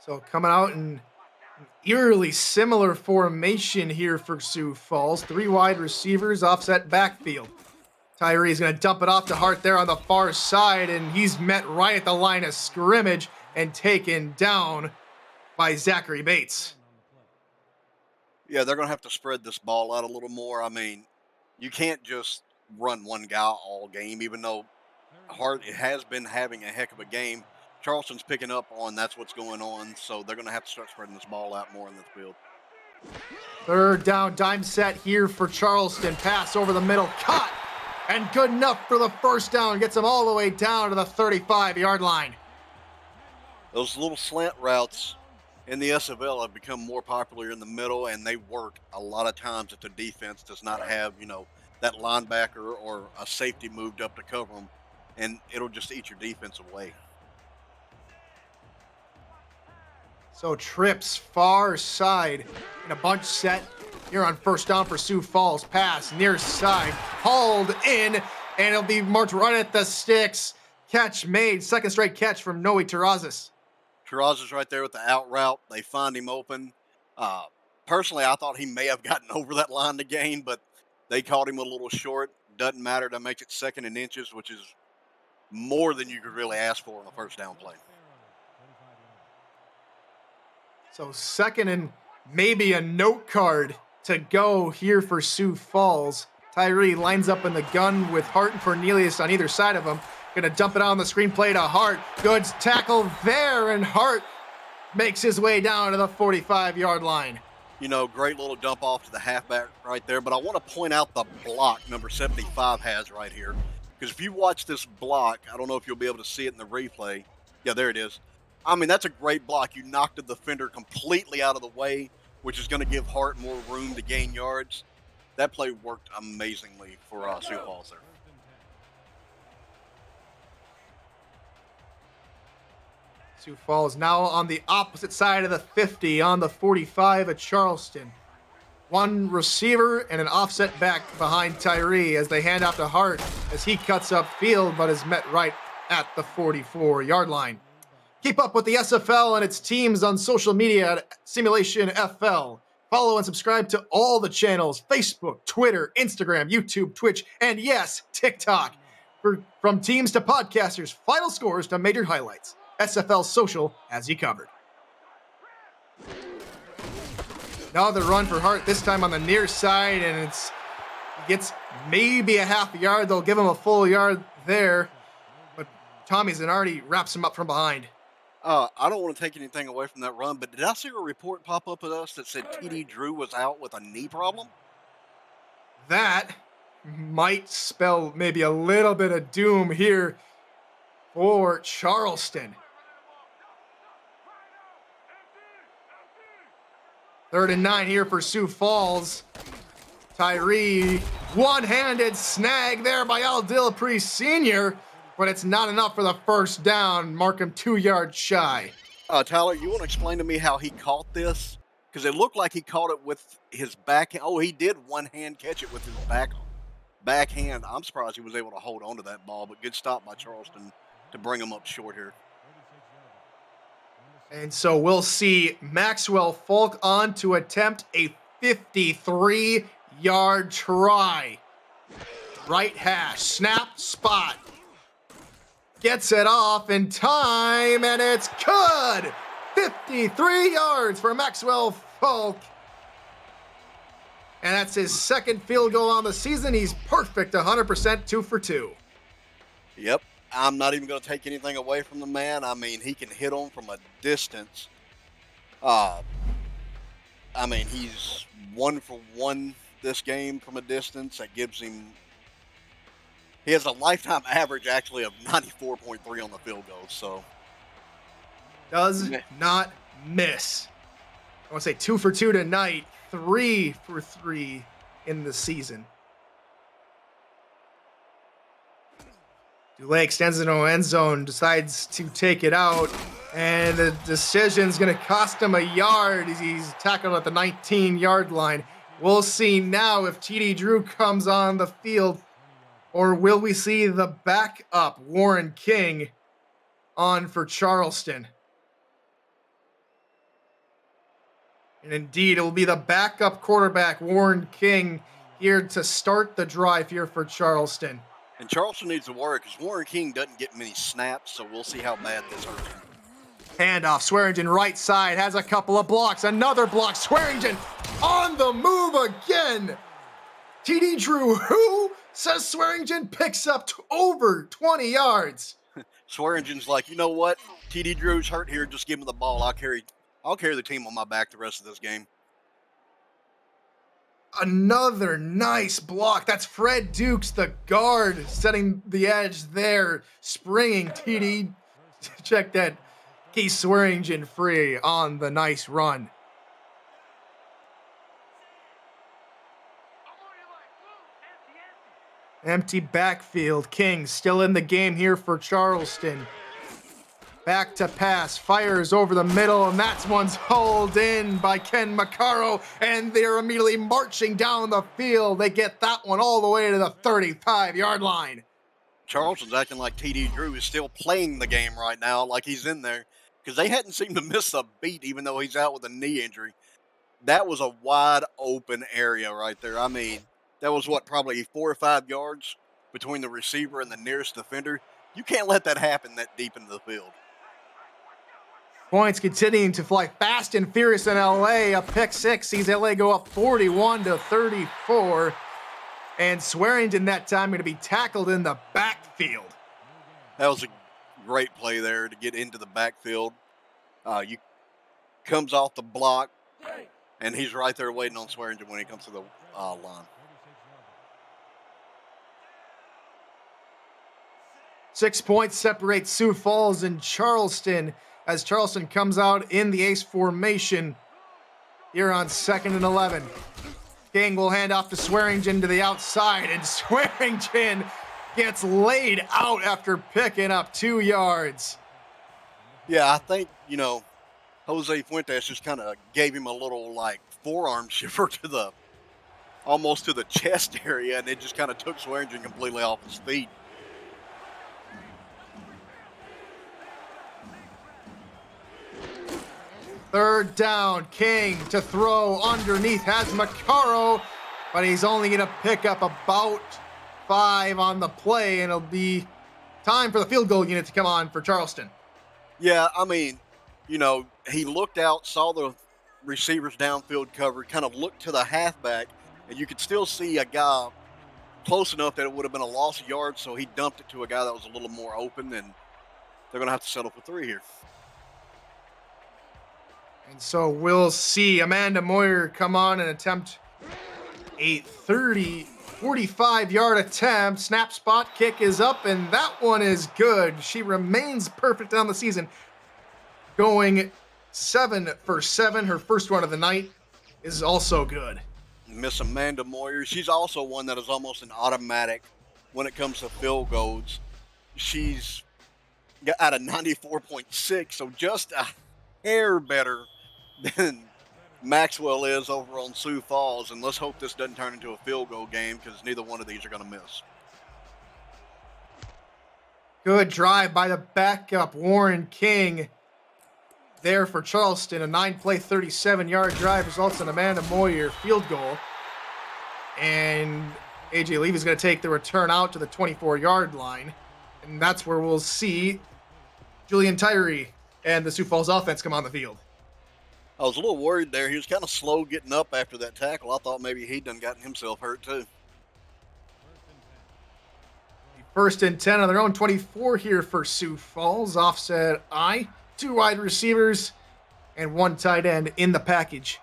So coming out in an eerily similar formation here for Sioux Falls. 3 wide receivers, offset backfield. Tyree's going to dump it off to Hart there on the far side, and he's met right at the line of scrimmage and taken down by Zachary Bates. Yeah, they're going to have to spread this ball out a little more. I mean, you can't just run one guy all game, even though Hart has been having a heck of a game. Charleston's picking up on that's what's going on, so they're going to have to start spreading this ball out more in the field. Third down, dime set here for Charleston. Pass over the middle, caught, and good enough for the first down. Gets them all the way down to the 35-yard line. Those little slant routes in the SFL have become more popular in the middle, and they work a lot of times if the defense does not have, that linebacker or a safety moved up to cover them, and it'll just eat your defense away. So trips far side in a bunch set here on first down for Sioux Falls. Pass near side, hauled in, and it'll be marked right at the sticks. Catch made, second straight catch from Noe Terrazas. Terrazas right there with the out route. They find him open. Personally, I thought he may have gotten over that line to gain, but they caught him a little short. Doesn't matter. That makes it 2nd and inches, which is more than you could really ask for on a first down play. So 2nd and maybe a note card to go here for Sioux Falls. Tyree lines up in the gun with Hart and Cornelius on either side of him. Gonna dump it on the screenplay to Hart. Good tackle there, and Hart makes his way down to the 45-yard line. You know, great little dump off to the halfback right there. But I want to point out the block number 75 has right here. Because if you watch this block, I don't know if you'll be able to see it in the replay. Yeah, there it is. I mean, that's a great block. You knocked the defender completely out of the way, which is going to give Hart more room to gain yards. That play worked amazingly for Sioux Falls there. Sioux Falls now on the opposite side of the 50 on the 45 at Charleston. One receiver and an offset back behind Tyree as they hand off to Hart as he cuts up field but is met right at the 44-yard line. Keep up with the SFL and its teams on social media at Simulationfl. Follow and subscribe to all the channels: Facebook, Twitter, Instagram, YouTube, Twitch, and yes, TikTok. From teams to podcasters, final scores to major highlights, SFL Social has you covered. Another run for Hart, this time on the near side, and he gets maybe a half a yard. They'll give him a full yard there, but Tommy's already wraps him up from behind. I don't want to take anything away from that run, but did I see a report pop up at us that said TD Drew was out with a knee problem? That might spell maybe a little bit of doom here for Charleston. 3rd and 9 here for Sioux Falls. Tyree, one-handed snag there by Al Dillapre Sr., but it's not enough for the first down. Mark him 2 yards shy. Tyler, you want to explain to me how he caught this? Because it looked like he caught it with his back. Oh, he did one-hand catch it with his backhand. I'm surprised he was able to hold on to that ball, but good stop by Charleston to bring him up short here. And so we'll see Maxwell Falk on to attempt a 53-yard try. Right hash, snap, spot. Gets it off in time, and it's good! 53 yards for Maxwell Falk. And that's his second field goal on the season. He's perfect, 100%, 2 for 2. Yep. I'm not even going to take anything away from the man. I mean, he can hit them from a distance. I mean, he's 1 for 1 this game from a distance. That gives him... He has a lifetime average, actually, of 94.3 on the field goals, so... Does not miss. I want to say 2 for 2 tonight, 3 for 3 in the season. Dulé extends it into end zone, decides to take it out, and the decision's going to cost him a yard. He's tackled at the 19-yard line. We'll see now if TD Drew comes on the field, or will we see the backup, Warren King, on for Charleston. And indeed, it will be the backup quarterback, Warren King, here to start the drive here for Charleston. And Charleston needs to worry because Warren King doesn't get many snaps, so we'll see how bad this hurts him. Handoff, Swearingen right side, has a couple of blocks, another block, Swearingen on the move again. TD Drew, who says Swearingen picks up over 20 yards. Swearingen's like, you know what? TD Drew's hurt here, just give him the ball. I'll carry the team on my back the rest of this game. Another nice block. That's Fred Dukes, the guard, setting the edge there, springing TD. Check that. Keith Swearingen free on the nice run. Empty backfield. King still in the game here for Charleston. Back to pass, fires over the middle, and that's one's hauled in by Ken Macaro, and they're immediately marching down the field. They get that one all the way to the 35-yard line. Charleston's acting like TD Drew is still playing the game right now, like he's in there, because they hadn't seemed to miss a beat, even though he's out with a knee injury. That was a wide open area right there. I mean, that was probably 4 or 5 yards between the receiver and the nearest defender. You can't let that happen that deep into the field. Points continuing to fly fast and furious in LA. A pick six sees LA go up 41-34. And Swearingen that time going to be tackled in the backfield. That was a great play there to get into the backfield. You comes off the block, and he's right there waiting on Swearingen when he comes to the line. 6 points separate Sioux Falls and Charleston as Charleston comes out in the ace formation here on 2nd and 11. King will hand off to Swearingen to the outside, and Swearingen gets laid out after picking up 2 yards. Yeah, I think, Jose Fuentes just kind of gave him a little, forearm shiver almost to the chest area, and it just kind of took Swearingen completely off his feet. Third down, King to throw underneath, has Macaro, but he's only going to pick up about 5 on the play, and it'll be time for the field goal unit to come on for Charleston. Yeah, he looked out, saw the receivers downfield covered, kind of looked to the halfback, and you could still see a guy close enough that it would have been a loss of yards, so he dumped it to a guy that was a little more open, and they're going to have to settle for 3 here. And so we'll see Amanda Moyer come on and attempt a 45-yard attempt. Snap spot kick is up, and that one is good. She remains perfect on the season, going 7 for 7. Her first one of the night is also good. Miss Amanda Moyer, she's also one that is almost an automatic when it comes to field goals. She's got at a 94.6, so just a hair better than Maxwell is over on Sioux Falls, and let's hope this doesn't turn into a field goal game because neither one of these are going to miss. Good drive by the backup, Warren King, there for Charleston. A 9-play, 37-yard drive results in Amanda Moyer field goal. And AJ Levy is going to take the return out to the 24-yard line. And that's where we'll see Julian Tyree and the Sioux Falls offense come on the field. I was a little worried there. He was kind of slow getting up after that tackle. I thought maybe he'd done gotten himself hurt too. First and 10 on their own 24 here for Sioux Falls. Offset I. 2 wide receivers and 1 tight end in the package.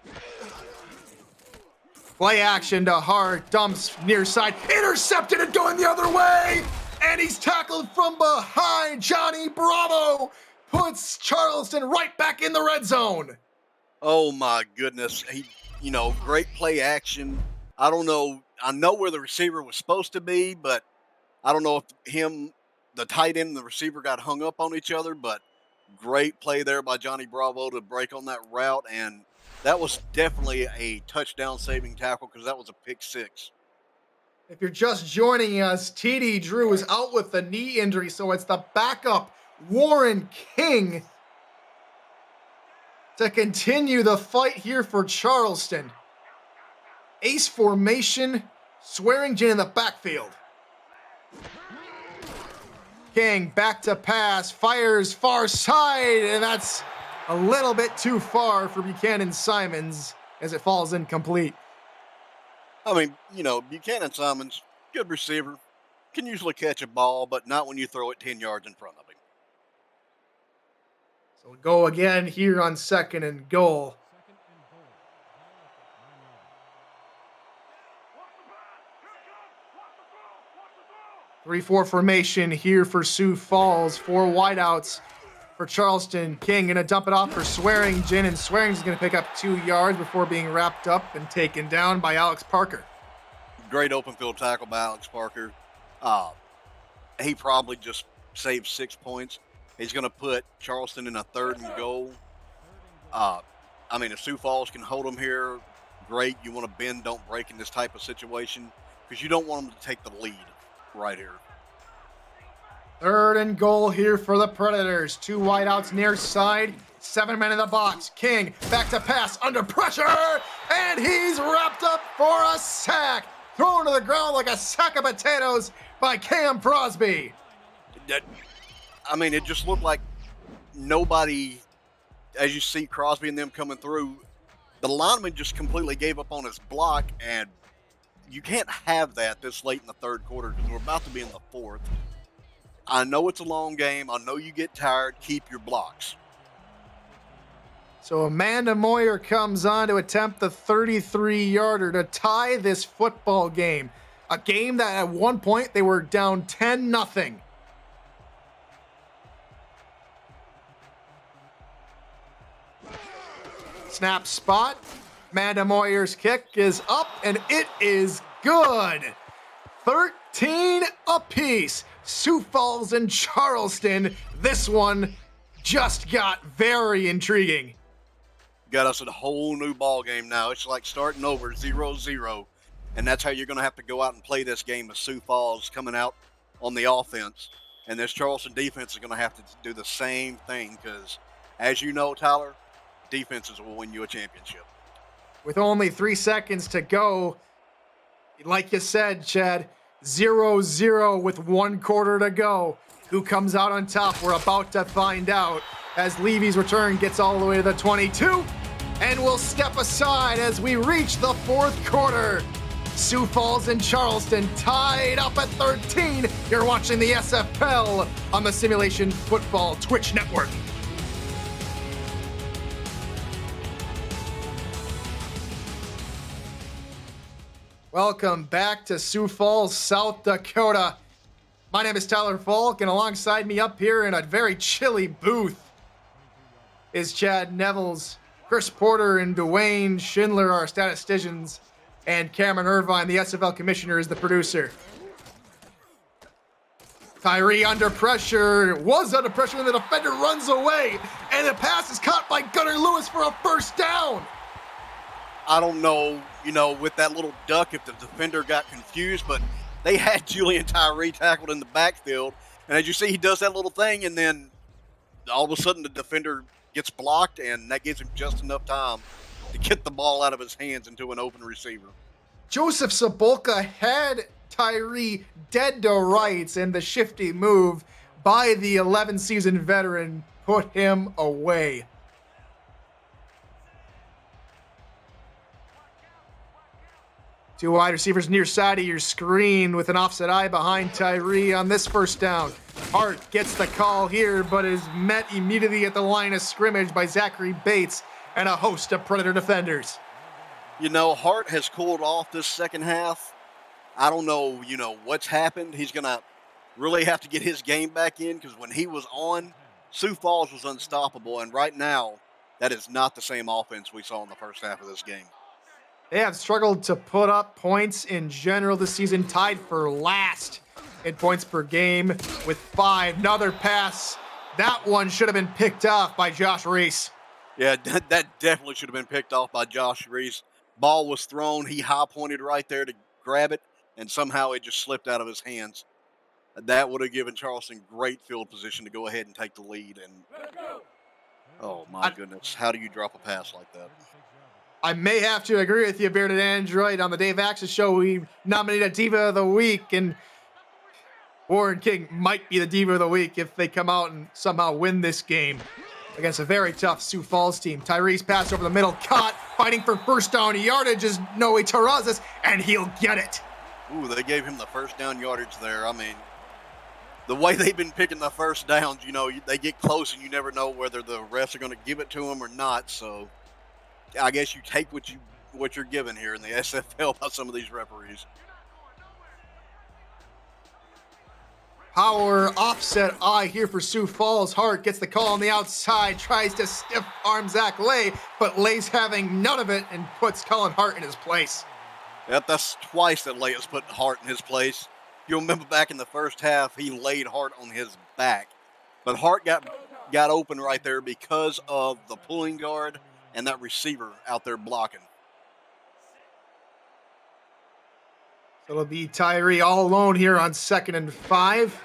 Play action to Hart. Dumps near side. Intercepted and going the other way. And he's tackled from behind. Johnny Bravo puts Charleston right back in the red zone. Oh my goodness. Great play action. I don't know. I know where the receiver was supposed to be, but I don't know if the tight end and the receiver got hung up on each other, but great play there by Johnny Bravo to break on that route. And that was definitely a touchdown saving tackle because that was a pick 6. If you're just joining us, TD Drew is out with the knee injury, so it's the backup, Warren King, to continue the fight here for Charleston. Ace formation, Swearingen in the backfield. King back to pass, fires far side, and that's a little bit too far for Buchanan Simons as it falls incomplete. Buchanan Simons, good receiver, can usually catch a ball, but not when you throw it 10 yards in front of him. So we'll go again here on 2nd and goal. Three-four formation here for Sioux Falls. 4 wideouts for Charleston. King going to dump it off for Swearingen, and Swearingen's going to pick up 2 yards before being wrapped up and taken down by Alex Parker. Great open field tackle by Alex Parker. He probably just saved 6 points. He's going to put Charleston in a 3rd and goal. If Sioux Falls can hold them here, great. You want to bend, don't break in this type of situation because you don't want them to take the lead right here. 3rd and goal here for the Predators. 2 wideouts near side. 7 men in the box. King back to pass under pressure, and he's wrapped up for a sack. Thrown to the ground like a sack of potatoes by Cam Crosby. It just looked like nobody, as you see Crosby and them coming through, the lineman just completely gave up on his block, and you can't have that this late in the 3rd quarter because we're about to be in the 4th. I know it's a long game. I know you get tired. Keep your blocks. So Amanda Moyer comes on to attempt the 33-yarder to tie this football game. A game that at one point they were down 10-0. Snap spot. Amanda Moyer's kick is up and it is good. 13 apiece. Sioux Falls and Charleston. This one just got very intriguing. Got us a whole new ball game now. It's like starting over 0-0. And that's how you're going to have to go out and play this game with Sioux Falls coming out on the offense. And this Charleston defense is going to have to do the same thing because, as you know, Tyler, defenses will win you a championship. With only 3 seconds to go, like you said, Chad, 0-0 with 1 quarter to go. Who comes out on top? We're about to find out as Levy's return gets all the way to the 22. And we'll step aside as we reach the 4th quarter. Sioux Falls and Charleston tied up at 13. You're watching the SFL on the Simulation Football Twitch network. Welcome back to Sioux Falls, South Dakota. My name is Tyler Falk, and alongside me up here in a very chilly booth is Chad Nevels, Chris Porter, and Dwayne Schindler, our statisticians, and Cameron Irvine, the SFL commissioner, is the producer. Tyree under pressure, was under pressure, and the defender runs away, and the pass is caught by Gunnar Lewis for a first down. I don't know, with that little duck if the defender got confused, but they had Julian Tyree tackled in the backfield. And as you see, he does that little thing, and then all of a sudden the defender gets blocked, and that gives him just enough time to get the ball out of his hands into an open receiver. Joseph Sabolka had Tyree dead to rights, and the shifty move by the 11-season veteran put him away. Two wide receivers near side of your screen with an offset eye behind Tyree on this first down. Hart gets the call here, but is met immediately at the line of scrimmage by Zachary Bates and a host of Predator defenders. Hart has cooled off this second half. I don't know, what's happened. He's going to really have to get his game back in because when he was on, Sioux Falls was unstoppable. And right now, that is not the same offense we saw in the first half of this game. They have struggled to put up points in general this season, tied for last in points per game with 5. Another pass. That one should have been picked off by Josh Reese. Yeah, that definitely should have been picked off by Josh Reese. Ball was thrown. He high-pointed right there to grab it, and somehow it just slipped out of his hands. That would have given Charleston great field position to go ahead and take the lead. And oh, my goodness. How do you drop a pass like that? I may have to agree with you, Bearded Android. On the Dave Axis show, we nominated Diva of the Week, and Warren King might be the Diva of the Week if they come out and somehow win this game against a very tough Sioux Falls team. Tyree's pass over the middle, caught, fighting for first down yardage is Noe Terrazas, and he'll get it. Ooh, they gave him the first down yardage there. I mean, the way they've been picking the first downs, they get close and you never know whether the refs are going to give it to them or not, so I guess you take what you're given here in the SFL by some of these referees. Power offset eye here for Sioux Falls. Hart gets the call on the outside, tries to stiff arm Zach Lay, but Lay's having none of it and puts Colin Hart in his place. Yep, that's twice that Lay has put Hart in his place. You'll remember back in the first half, he laid Hart on his back. But Hart got open right there because of the pulling guard and that receiver out there blocking. So it'll be Tyree all alone here on 2nd and 5.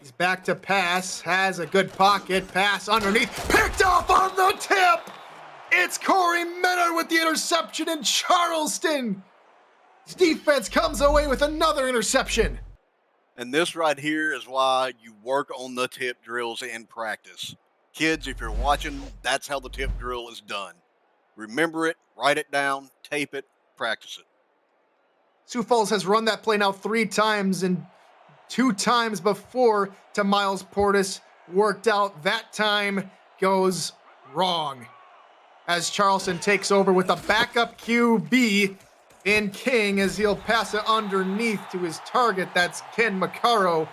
He's back to pass, has a good pocket, pass underneath, picked off on the tip! It's Corey Menard with the interception in Charleston! His defense comes away with another interception. And this right here is why you work on the tip drills in practice. Kids, if you're watching, that's how the tip drill is done. Remember it, write it down, tape it, practice it. Sioux Falls has run that play now 3 times, and 2 times before to Miles Portis. Worked out. That time goes wrong as Charleston takes over with a backup QB in King as he'll pass it underneath to his target. That's Ken McCarro.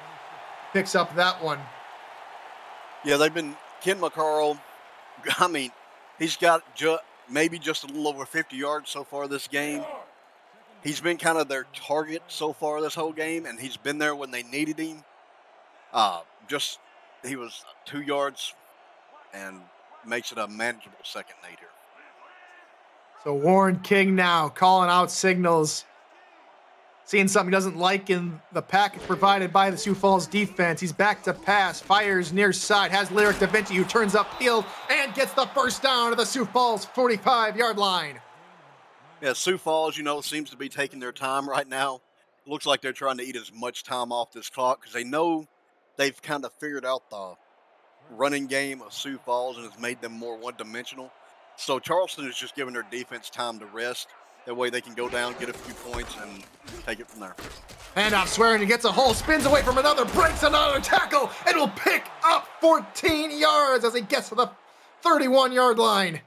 Picks up that one. Yeah, Ken McCarl, I mean, he's got maybe just a little over 50 yards so far this game. He's been kind of their target so far this whole game, and he's been there when they needed him. He was 2 yards and makes it a manageable second need here. So Warren King now calling out signals. Seeing something he doesn't like in the package provided by the Sioux Falls defense. He's back to pass, fires near side, has Lyric Da Vinci who turns upfield and gets the first down to the Sioux Falls 45-yard line. Yeah, Sioux Falls, seems to be taking their time right now. Looks like they're trying to eat as much time off this clock because they know they've kind of figured out the running game of Sioux Falls and has made them more one-dimensional. So Charleston is just giving their defense time to rest. That way they can go down, get a few points, and take it from there. Handoff Swearingen gets a hole, spins away from another, breaks another tackle, and will pick up 14 yards as he gets to the 31-yard line.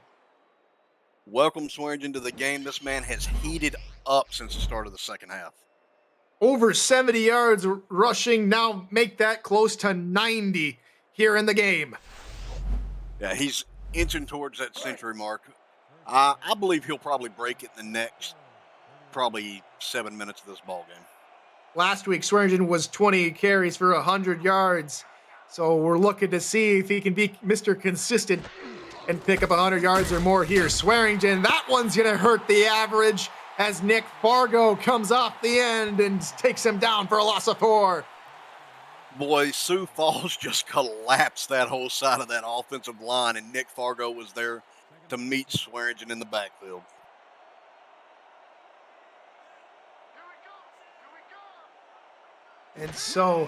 Welcome Swearingen to the game. This man has heated up since the start of the second half. Over 70 yards rushing, now make that close to 90 here in the game. Yeah, he's inching towards that century mark. I believe he'll probably break it in the next probably 7 minutes of this ball game. Last week, Swearingen was 20 carries for 100 yards. So we're looking to see if he can be Mr. Consistent and pick up 100 yards or more here. Swearingen, that one's going to hurt the average as Nick Fargo comes off the end and takes him down for a loss of 4. Boy, Sioux Falls just collapsed that whole side of that offensive line, and Nick Fargo was there to meet Swearingen in the backfield. And so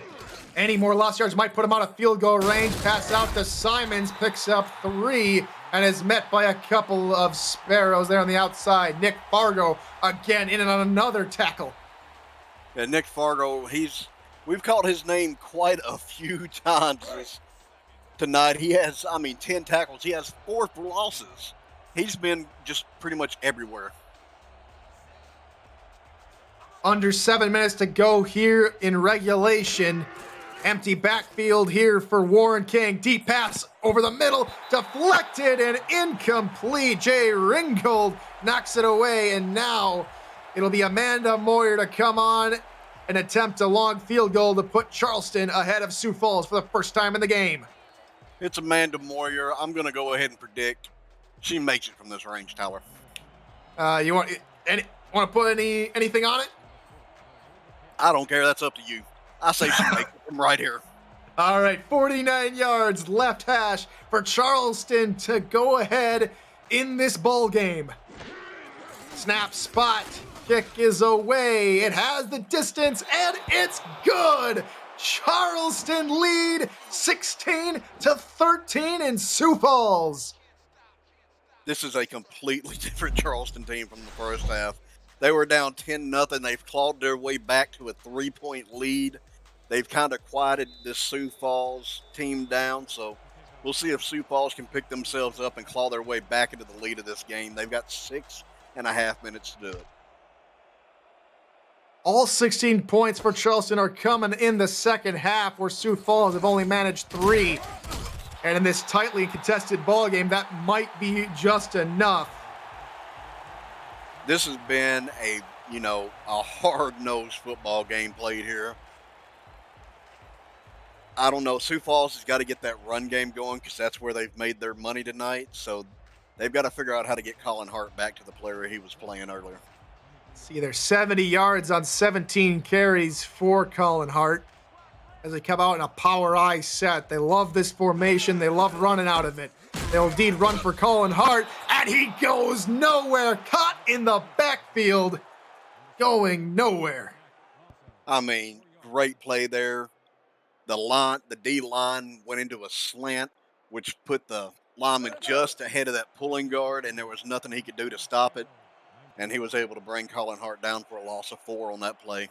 any more lost yards might put him out of field goal range. Pass out to Simons, picks up 3, and is met by a couple of sparrows there on the outside. Nick Fargo again in and on another tackle. Yeah, Nick Fargo, we've called his name quite a few times tonight. He has, 10 tackles. He has 4 losses. He's been just pretty much everywhere. Under 7 minutes to go here in regulation. Empty backfield here for Warren King. Deep pass over the middle, deflected and incomplete. Jay Ringgold knocks it away, and now it'll be Amanda Moyer to come on and attempt a long field goal to put Charleston ahead of Sioux Falls for the first time in the game. It's Amanda Moyer. I'm going to go ahead and predict she makes it from this range, Tyler. You want to put anything on it? I don't care. That's up to you. I say she makes it from right here. All right, 49 yards left hash for Charleston to go ahead in this ball game. Snap spot. Kick is away. It has the distance, and it's good. Charleston lead 16-13 in Sioux Falls. This is a completely different Charleston team from the first half. They were down 10-0. They've clawed their way back to a 3-point lead. They've kind of quieted this Sioux Falls team down, so we'll see if Sioux Falls can pick themselves up and claw their way back into the lead of this game. They've got 6.5 minutes to do it. All 16 points for Charleston are coming in the second half, where Sioux Falls have only managed 3. And in this tightly contested ball game, that might be just enough. This has been a hard-nosed football game played here. I don't know. Sioux Falls has got to get that run game going because that's where they've made their money tonight. So they've got to figure out how to get Colin Hart back to the player he was playing earlier. See, there's 70 yards on 17 carries for Colin Hart as they come out in a power I set. They love this formation. They love running out of it. They'll indeed run for Colin Hart, and he goes nowhere. Caught in the backfield, going nowhere. Great play there. The D-line went into a slant, which put the lineman just ahead of that pulling guard, and there was nothing he could do to stop it. And he was able to bring Colin Hart down for a loss of 4 on that play.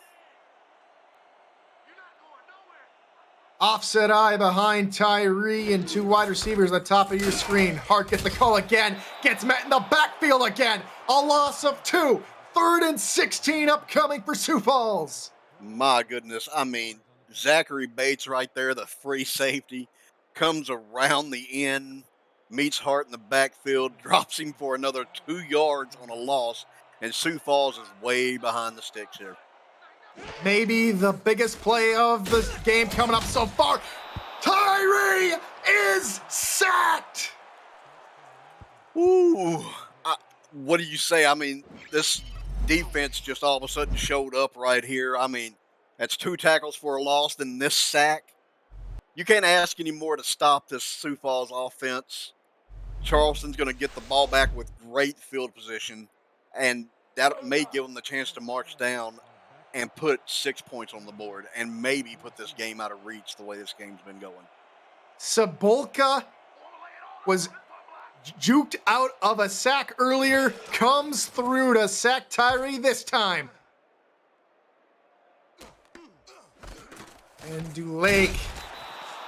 Offset eye behind Tyree and 2 wide receivers on top of your screen. Hart gets the call again, gets met in the backfield again. A loss of 2. 3rd and 16 upcoming for Sioux Falls. My goodness. I mean, Zachary Bates right there, the free safety, comes around the end, meets Hart in the backfield, drops him for another 2 yards on a loss, and Sioux Falls is way behind the sticks here. Maybe the biggest play of the game coming up so far. Tyree is sacked. Ooh. What do you say? I mean, this defense just all of a sudden showed up right here. I mean, that's 2 tackles for a loss, then this sack. You can't ask anymore to stop this Sioux Falls offense. Charleston's going to get the ball back with great field position, and that may give them the chance to march down and put 6 points on the board and maybe put this game out of reach the way this game's been going. Sabolka was juked out of a sack earlier, comes through to sack Tyree this time. And Dulake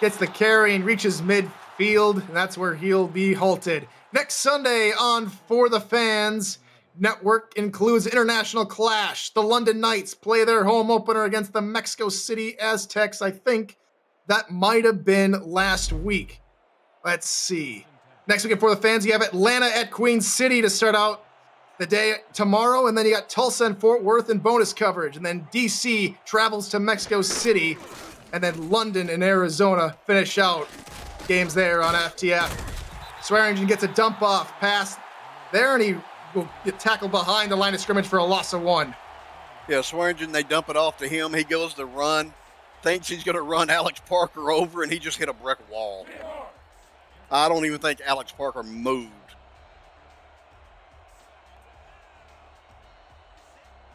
gets the carry and reaches midfield, and that's where he'll be halted. Next Sunday on For the Fans Network includes International Clash. The London Knights play their home opener against the Mexico City Aztecs. I think that might have been last week. Let's see. Next week For the Fans, you have Atlanta at Queen City to start out the day tomorrow, and then you got Tulsa and Fort Worth in bonus coverage, and then DC travels to Mexico City, and then London and Arizona finish out games there on FTF. Swearingen gets a dump off pass there, and he will get tackled behind the line of scrimmage for a loss of 1. Yeah, Swearingen, they dump it off to him. He goes to run, thinks he's going to run Alex Parker over, and he just hit a brick wall. I don't even think Alex Parker moved.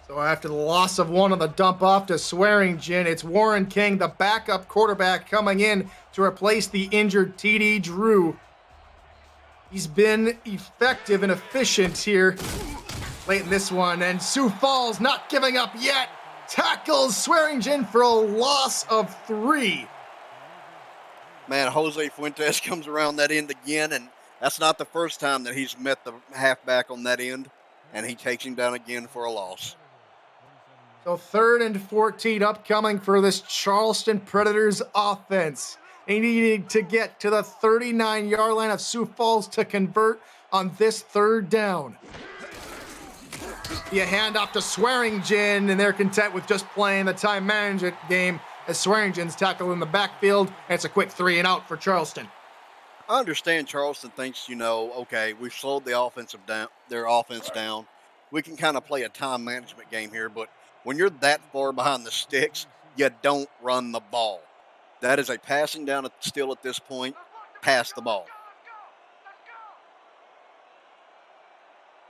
So after the loss of 1 on the dump off to Swearingen, it's Warren King, the backup quarterback, coming in to replace the injured TD Drew. He's been effective and efficient here late in this one, and Sioux Falls not giving up yet. Tackles Swearingen for a loss of 3. Man, Jose Fuentes comes around that end again, and that's not the first time that he's met the halfback on that end, and he takes him down again for a loss. So 3rd and 14 upcoming for this Charleston Predators offense. They needed to get to the 39-yard line of Sioux Falls to convert on this 3rd down. You hand off to Swearingen, and they're content with just playing the time management game as Swearingen's tackled in the backfield, and it's a quick 3 and out for Charleston. I understand Charleston thinks, okay, we've slowed their offense down. We can kind of play a time management game here, but when you're that far behind the sticks, you don't run the ball. That is a passing down still at this point. Pass the ball.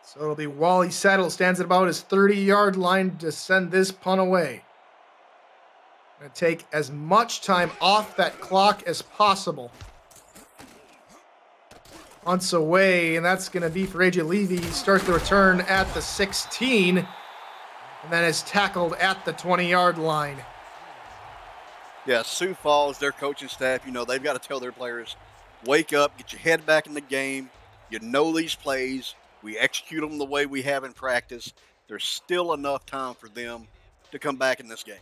So it'll be Wally Saddle, stands at about his 30-yard line to send this punt away. Going to take as much time off that clock as possible. Punts away, and that's going to be for AJ Levy. He starts the return at the 16, and then is tackled at the 20-yard line. Yeah, Sioux Falls, their coaching staff, they've got to tell their players, wake up, get your head back in the game. You know these plays. We execute them the way we have in practice. There's still enough time for them to come back in this game.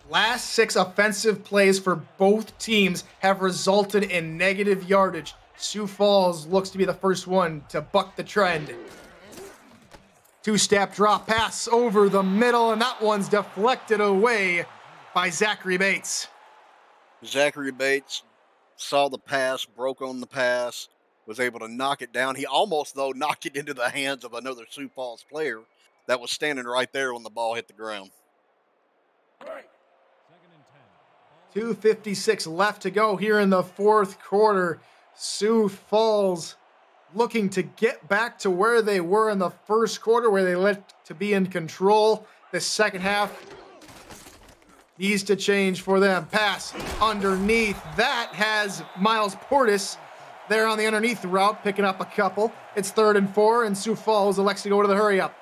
Last 6 offensive plays for both teams have resulted in negative yardage. Sioux Falls looks to be the first one to buck the trend. 2-step drop pass over the middle, and that one's deflected away by Zachary Bates. Zachary Bates saw the pass, broke on the pass, was able to knock it down. He almost, though, knocked it into the hands of another Sioux Falls player that was standing right there when the ball hit the ground. 2:56 left to go here in the 4th quarter. Sioux Falls looking to get back to where they were in the 1st quarter, where they looked to be in control. The second half needs to change for them. Pass underneath. That has Miles Portis there on the underneath route, picking up a couple. It's 3rd and 4, and Sioux Falls elects to go to the hurry up.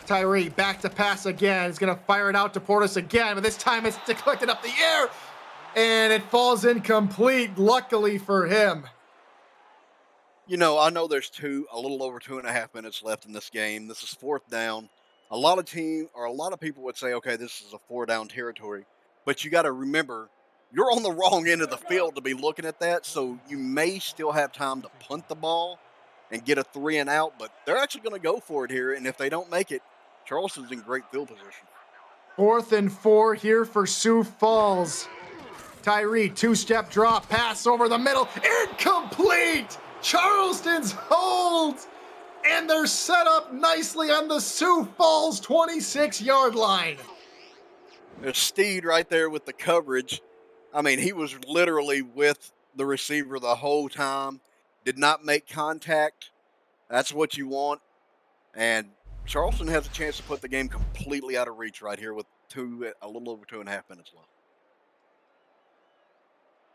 Tyree back to pass again. He's going to fire it out to Portis again, but this time it's deflected up the air. And it falls incomplete, luckily for him. You know, I know there's a little over 2.5 minutes left in this game. This is fourth down. A lot of people would say, okay, this is a 4-down territory. But you got to remember, you're on the wrong end of the field to be looking at that. So you may still have time to punt the ball and get a 3 and out. But they're actually going to go for it here. And if they don't make it, Charleston's in great field position. 4th and 4 here for Sioux Falls. Tyree, 2-step drop, pass over the middle, incomplete! Charleston's holds, and they're set up nicely on the Sioux Falls 26-yard line. There's Steed right there with the coverage. I mean, he was literally with the receiver the whole time, did not make contact. That's what you want. And Charleston has a chance to put the game completely out of reach right here with a little over 2.5 minutes left.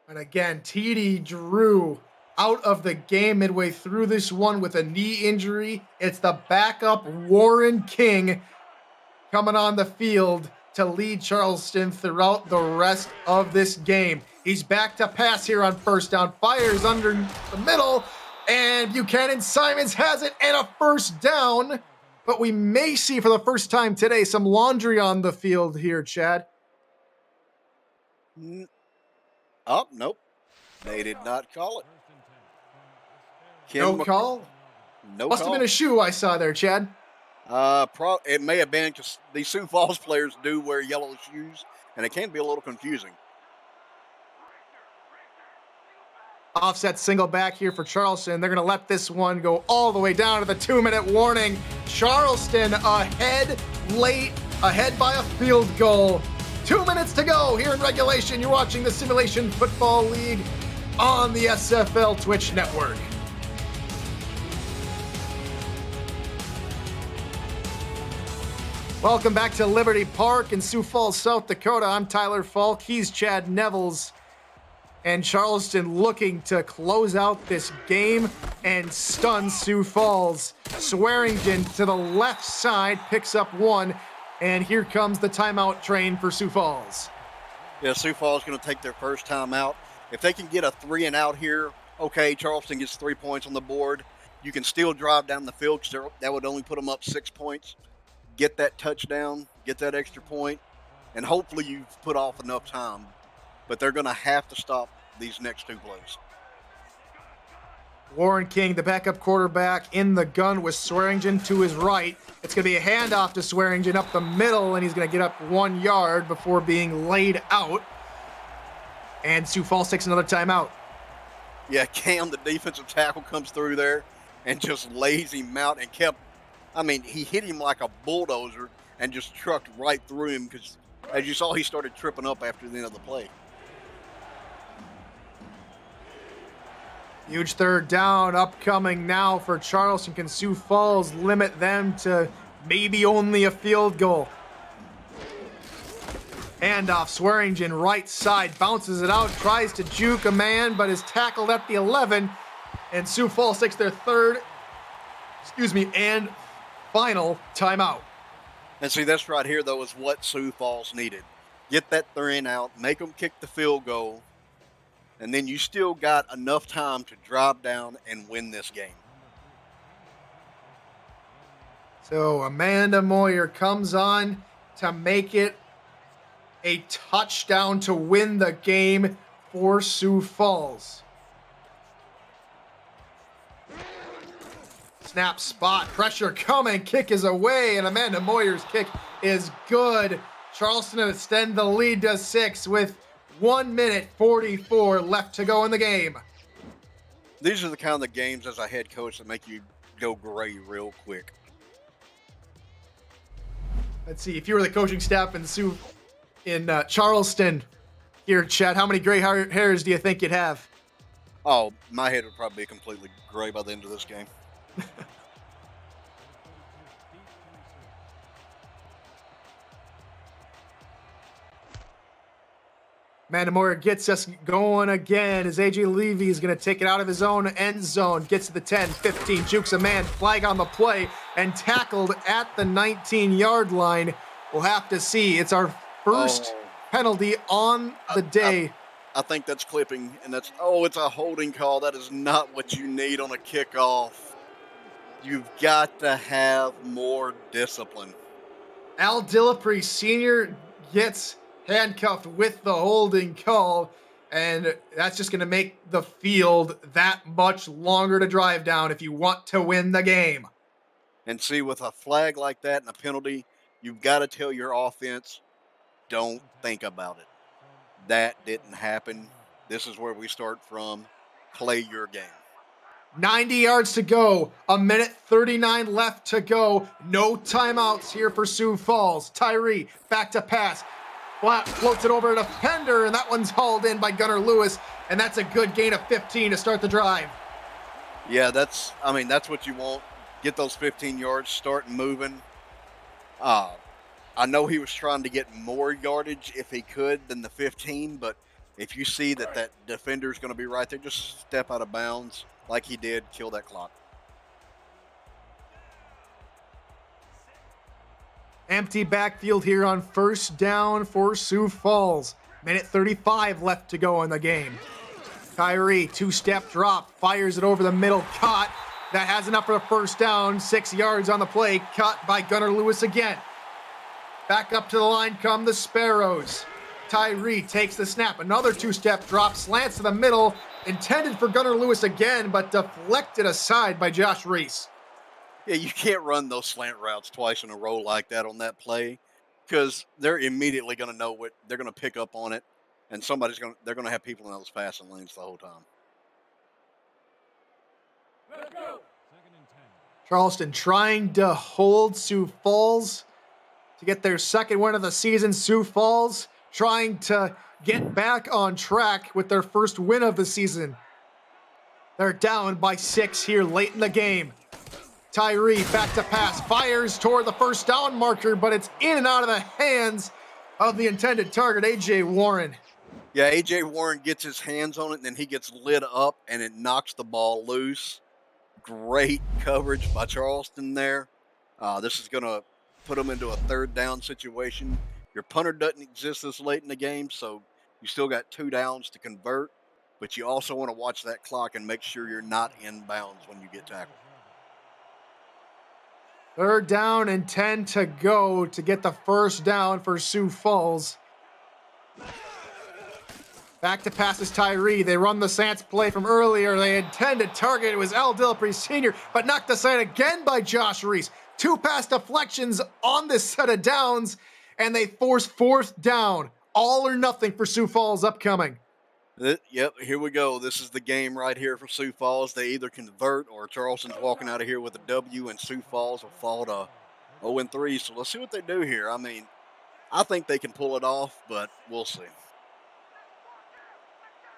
And again, TD Drew out of the game midway through this one with a knee injury. It's the backup Warren King coming on the field to lead Charleston throughout the rest of this game. He's back to pass here on 1st down, fires under the middle, and Buchanan Simons has it and a 1st down. But we may see for the first time today some laundry on the field here, Chad. Oh, nope. They did not call it. No call? No Must call. have been a shoe I saw there, Chad. It may have been because these Sioux Falls players do wear yellow shoes, and it can be a little confusing. Offset single back here for Charleston. They're going to let this one go all the way down to the 2-minute warning. Charleston ahead late, ahead by a field goal. 2 minutes to go here in regulation. You're watching the Simulation Football League on the SFL Twitch network. Welcome back to Liberty Park in Sioux Falls, South Dakota. I'm Tyler Falk. He's Chad Nevels. And Charleston looking to close out this game and stun Sioux Falls. Swearingen to the left side picks up 1. And here comes the timeout train for Sioux Falls. Yeah, Sioux Falls going to take their first timeout. If they can get a 3 and out here, okay, Charleston gets 3 points on the board. You can still drive down the field because that would only put them up 6 points. Get that touchdown, get that extra point, and hopefully you've put off enough time. But they're going to have to stop these next 2 plays. Warren King, the backup quarterback, in the gun with Swearingen to his right. It's going to be a handoff to Swearingen up the middle, and he's going to get up 1 yard before being laid out. And Sioux Falls takes another timeout. Yeah, Cam, the defensive tackle, comes through there and just lays him out and he hit him like a bulldozer and just trucked right through him because, as you saw, he started tripping up after the end of the play. Huge 3rd down upcoming now for Charleston. Can Sioux Falls limit them to maybe only a field goal? Handoff, Swearingen right side, bounces it out, tries to juke a man, but is tackled at the 11. And Sioux Falls takes their and final timeout. And see, this right here, though, is what Sioux Falls needed. Get that 3 and out, make them kick the field goal, and then you still got enough time to drive down and win this game. So Amanda Moyer comes on to make it a touchdown to win the game for Sioux Falls. Snap, spot, pressure coming, kick is away, and Amanda Moyer's kick is good. Charleston extend the lead to 6 with 1 minute 44 left to go in the game. These are the kind of games as a head coach that make you go gray real quick. Let's see, if you were the coaching staff in Charleston here, Chad, how many gray hairs do you think you'd have? Oh, my head would probably be completely gray by the end of this game. Amanda Moyer gets us going again as A.J. Levy is going to take it out of his own end zone. Gets to the 10, 15, jukes a man, flag on the play, and tackled at the 19-yard line. We'll have to see. It's our first penalty on the day I think that's clipping, and that's, oh, it's a holding call. That is not what you need on a kickoff. You've got to have more discipline. Al Dillapre Sr. gets handcuffed with the holding call, and that's just going to make the field that much longer to drive down if you want to win the game. And see, with a flag like that and a penalty, you've got to tell your offense, don't think about it. That didn't happen. This is where we start from. Play your game. 90 yards to go, a minute 39 left to go. No timeouts here for Sioux Falls. Tyree back to pass. Flat floats it over to defender, and that one's hauled in by Gunnar Lewis, and that's a good gain of 15 to start the drive. Yeah, that's what you want. Get those 15 yards, start moving. I know he was trying to get more yardage if he could than the 15, but if you see that defender is going to be right there, just step out of bounds like he did, kill that clock. Empty backfield here on first down for Sioux Falls. Minute 35 left to go in the game. Tyree, two-step drop, fires it over the middle, caught. That has enough for the first down, 6 yards on the play, caught by Gunnar Lewis again. Back up to the line come the Sparrows. Tyree takes the snap, another two-step drop, slants to the middle, intended for Gunnar Lewis again, but deflected aside by Josh Reese. Yeah, you can't run those slant routes twice in a row like that on that play, because they're immediately going to know what they're going to pick up on it, and they're going to have people in those passing lanes the whole time. Charleston trying to hold Sioux Falls to get their second win of the season. Sioux Falls trying to get back on track with their first win of the season. They're down by 6 here late in the game. Tyree back to pass, fires toward the first down marker, but it's in and out of the hands of the intended target, A.J. Warren. Yeah, A.J. Warren gets his hands on it, and then he gets lit up, and it knocks the ball loose. Great coverage by Charleston there. This is going to put them into a third down situation. Your punter doesn't exist this late in the game, so you still got 2 downs to convert, but you also want to watch that clock and make sure you're not in bounds when you get tackled. Third down and 10 to go to get the first down for Sioux Falls. Back to passes Tyree. They run the Sants play from earlier. They intended target. It was Al Dillapre Sr., but knocked aside again by Josh Reese. 2 pass deflections on this set of downs, and they force fourth down. All or nothing for Sioux Falls upcoming. Yep, here we go. This is the game right here for Sioux Falls. They either convert or Charleston's walking out of here with a W, and Sioux Falls will fall to 0-3. So let's see what they do here. I mean, I think they can pull it off, but we'll see.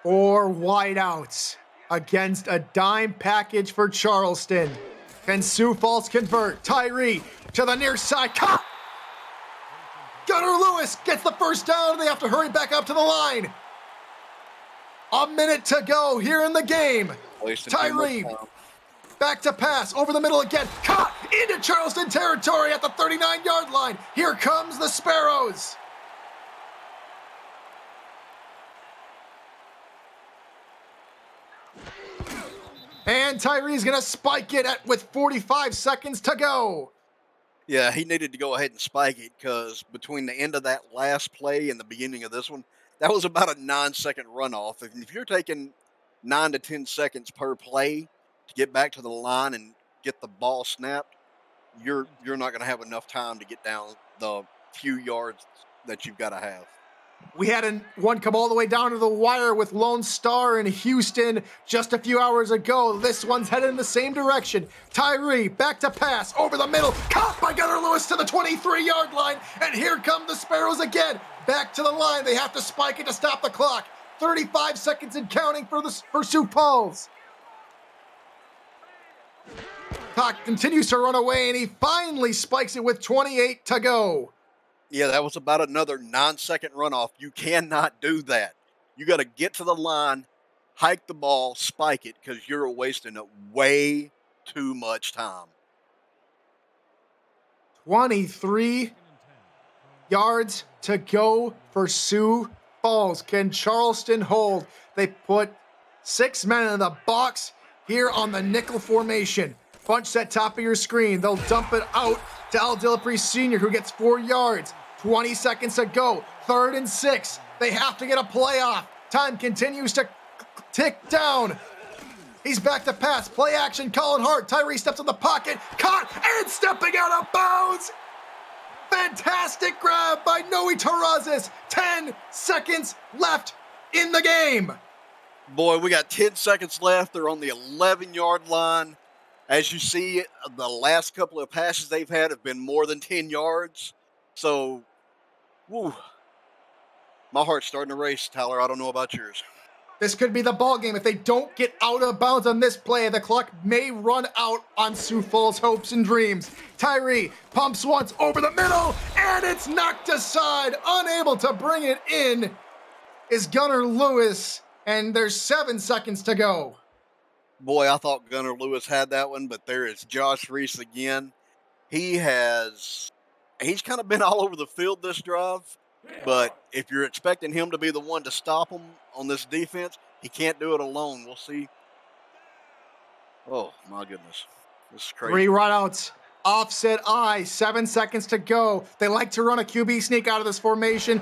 4 wideouts against a dime package for Charleston. Can Sioux Falls convert? Tyree to the near side. Caught! Gunnar Lewis gets the first down. They have to hurry back up to the line. A minute to go here in the game. Tyree back to pass over the middle again. Caught into Charleston territory at the 39-yard line. Here comes the Sparrows. And Tyree's going to spike it with 45 seconds to go. Yeah, he needed to go ahead and spike it because between the end of that last play and the beginning of this one, that was about a 9-second runoff. If you're taking 9 to 10 seconds per play to get back to the line and get the ball snapped, you're not going to have enough time to get down the few yards that you've got to have. We had one come all the way down to the wire with Lone Star in Houston just a few hours ago. This one's headed in the same direction. Tyree back to pass over the middle. Caught by Gunnar Lewis to the 23-yard line. And here come the Sparrows again. Back to the line. They have to spike it to stop the clock. 35 seconds and counting for Sioux Falls. Clock continues to run away, and he finally spikes it with 28 to go. Yeah, that was about another 9-second runoff. You cannot do that. You got to get to the line, hike the ball, spike it, because you're wasting way too much time. 23 yards to go for Sioux Falls. Can Charleston hold? They put 6 men in the box here on the nickel formation. Bunch set top of your screen. They'll dump it out to Al Dilapri Sr., who gets 4 yards. 20 seconds to go. 3rd and 6. They have to get a playoff. Time continues to tick down. He's back to pass. Play action. Colin Hart. Tyree steps in the pocket. Caught and stepping out of bounds. Fantastic grab by Noe Terrazas. 10 seconds left in the game. Boy, we got 10 seconds left. They're on the 11-yard line. As you see, the last couple of passes they've had have been more than 10 yards. So, whew, my heart's starting to race, Tyler. I don't know about yours. This could be the ball game. If they don't get out of bounds on this play, the clock may run out on Sioux Falls' hopes and dreams. Tyree pumps once over the middle, and it's knocked aside. Unable to bring it in is Gunnar Lewis, and there's 7 seconds to go. Boy, I thought Gunnar Lewis had that one, but there is Josh Reese again. He's kind of been all over the field this drive, but if you're expecting him to be the one to stop him on this defense, he can't do it alone. We'll see. Oh, my goodness. This is crazy. 3 runouts. Offset I. 7 seconds to go. They like to run a QB sneak out of this formation.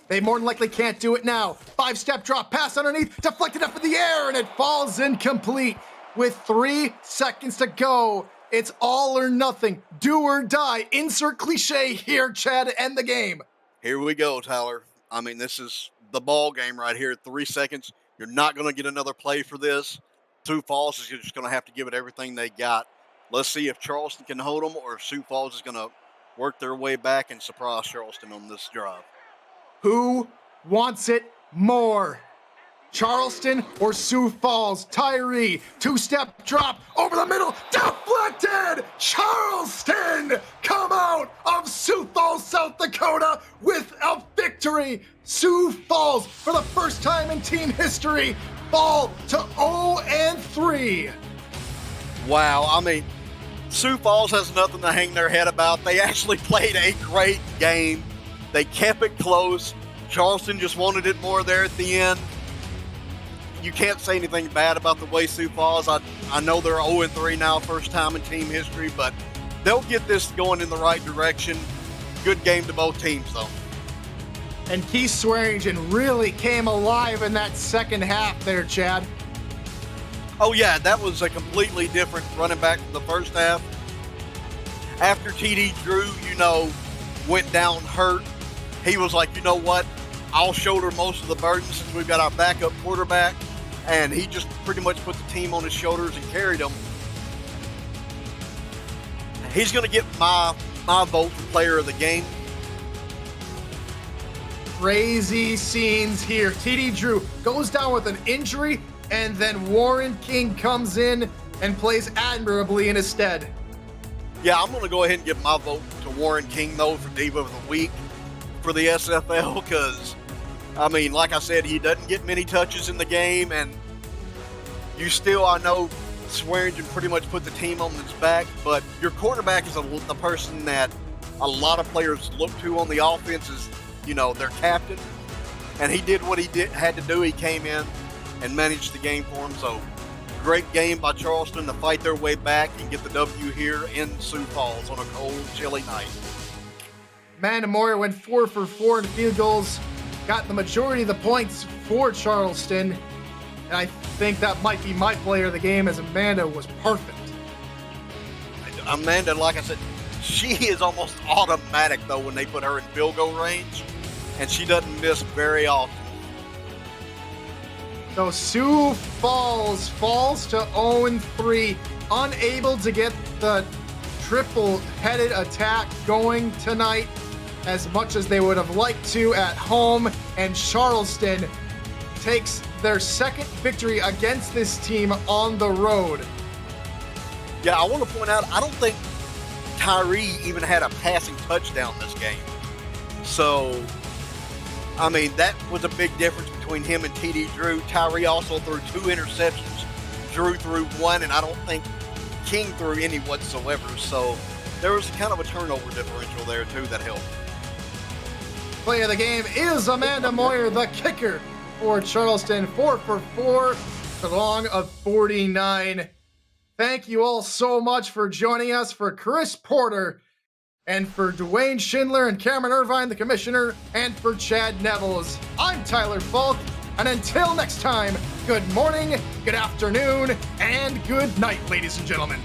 They more than likely can't do it now. 5-step drop, pass underneath, deflected up in the air, and it falls incomplete. With 3 seconds to go, it's all or nothing. Do or die. Insert cliche here, Chad, to end the game. Here we go, Tyler. I mean, this is the ball game right here. 3 seconds. You're not going to get another play for this. Sioux Falls is just going to have to give it everything they got. Let's see if Charleston can hold them or if Sioux Falls is going to work their way back and surprise Charleston on this drive. Who wants it more? Charleston or Sioux Falls? Tyree, 2-step drop over the middle, deflected! Charleston come out of Sioux Falls, South Dakota with a victory. Sioux Falls, for the first time in team history, fall to 0-3. Wow, I mean, Sioux Falls has nothing to hang their head about. They actually played a great game. They kept it close. Charleston just wanted it more there at the end. You can't say anything bad about the way Sioux Falls. I know they're 0-3 now, first time in team history, but they'll get this going in the right direction. Good game to both teams, though. And Keith Swearingen really came alive in that second half there, Chad. Oh, yeah, that was a completely different running back from the first half. After TD Drew, went down hurt, he was like, you know what? I'll shoulder most of the burden since we've got our backup quarterback. And he just pretty much put the team on his shoulders and carried them. He's going to get my vote for player of the game. Crazy scenes here. TD Drew goes down with an injury, and then Warren King comes in and plays admirably in his stead. Yeah, I'm going to go ahead and give my vote to Warren King, though, for Diva of the Week for the SFL, because, I mean, like I said, he doesn't get many touches in the game, and I know Swearingen pretty much put the team on his back, but your quarterback is the person that a lot of players look to on the offense as, their captain, and he did what he had to do. He came in and managed the game for him, so great game by Charleston to fight their way back and get the W here in Sioux Falls on a cold, chilly night. Amanda Moyer went 4 for 4 in field goals, got the majority of the points for Charleston, and I think that might be my player of the game, as Amanda was perfect. Amanda, like I said, she is almost automatic, though, when they put her in field goal range, and she doesn't miss very often. So Sioux Falls falls to 0-3, unable to get the triple-headed attack going tonight as much as they would have liked to at home, and Charleston takes their second victory against this team on the road. Yeah, I want to point out, I don't think Tyree even had a passing touchdown this game. So, I mean, that was a big difference between him and TD Drew. Tyree also threw 2 interceptions. Drew threw 1, and I don't think King threw any whatsoever. So there was kind of a turnover differential there, too, that helped. play of the game is Amanda Moyer, the kicker for Charleston. 4 for 4, the long of 49. Thank you all so much for joining us. For Chris Porter, and for Dwayne Schindler and Cameron Irvine, the commissioner, and for Chad Nevels, I'm Tyler Falk. And until next time, good morning, good afternoon, and good night, ladies and gentlemen.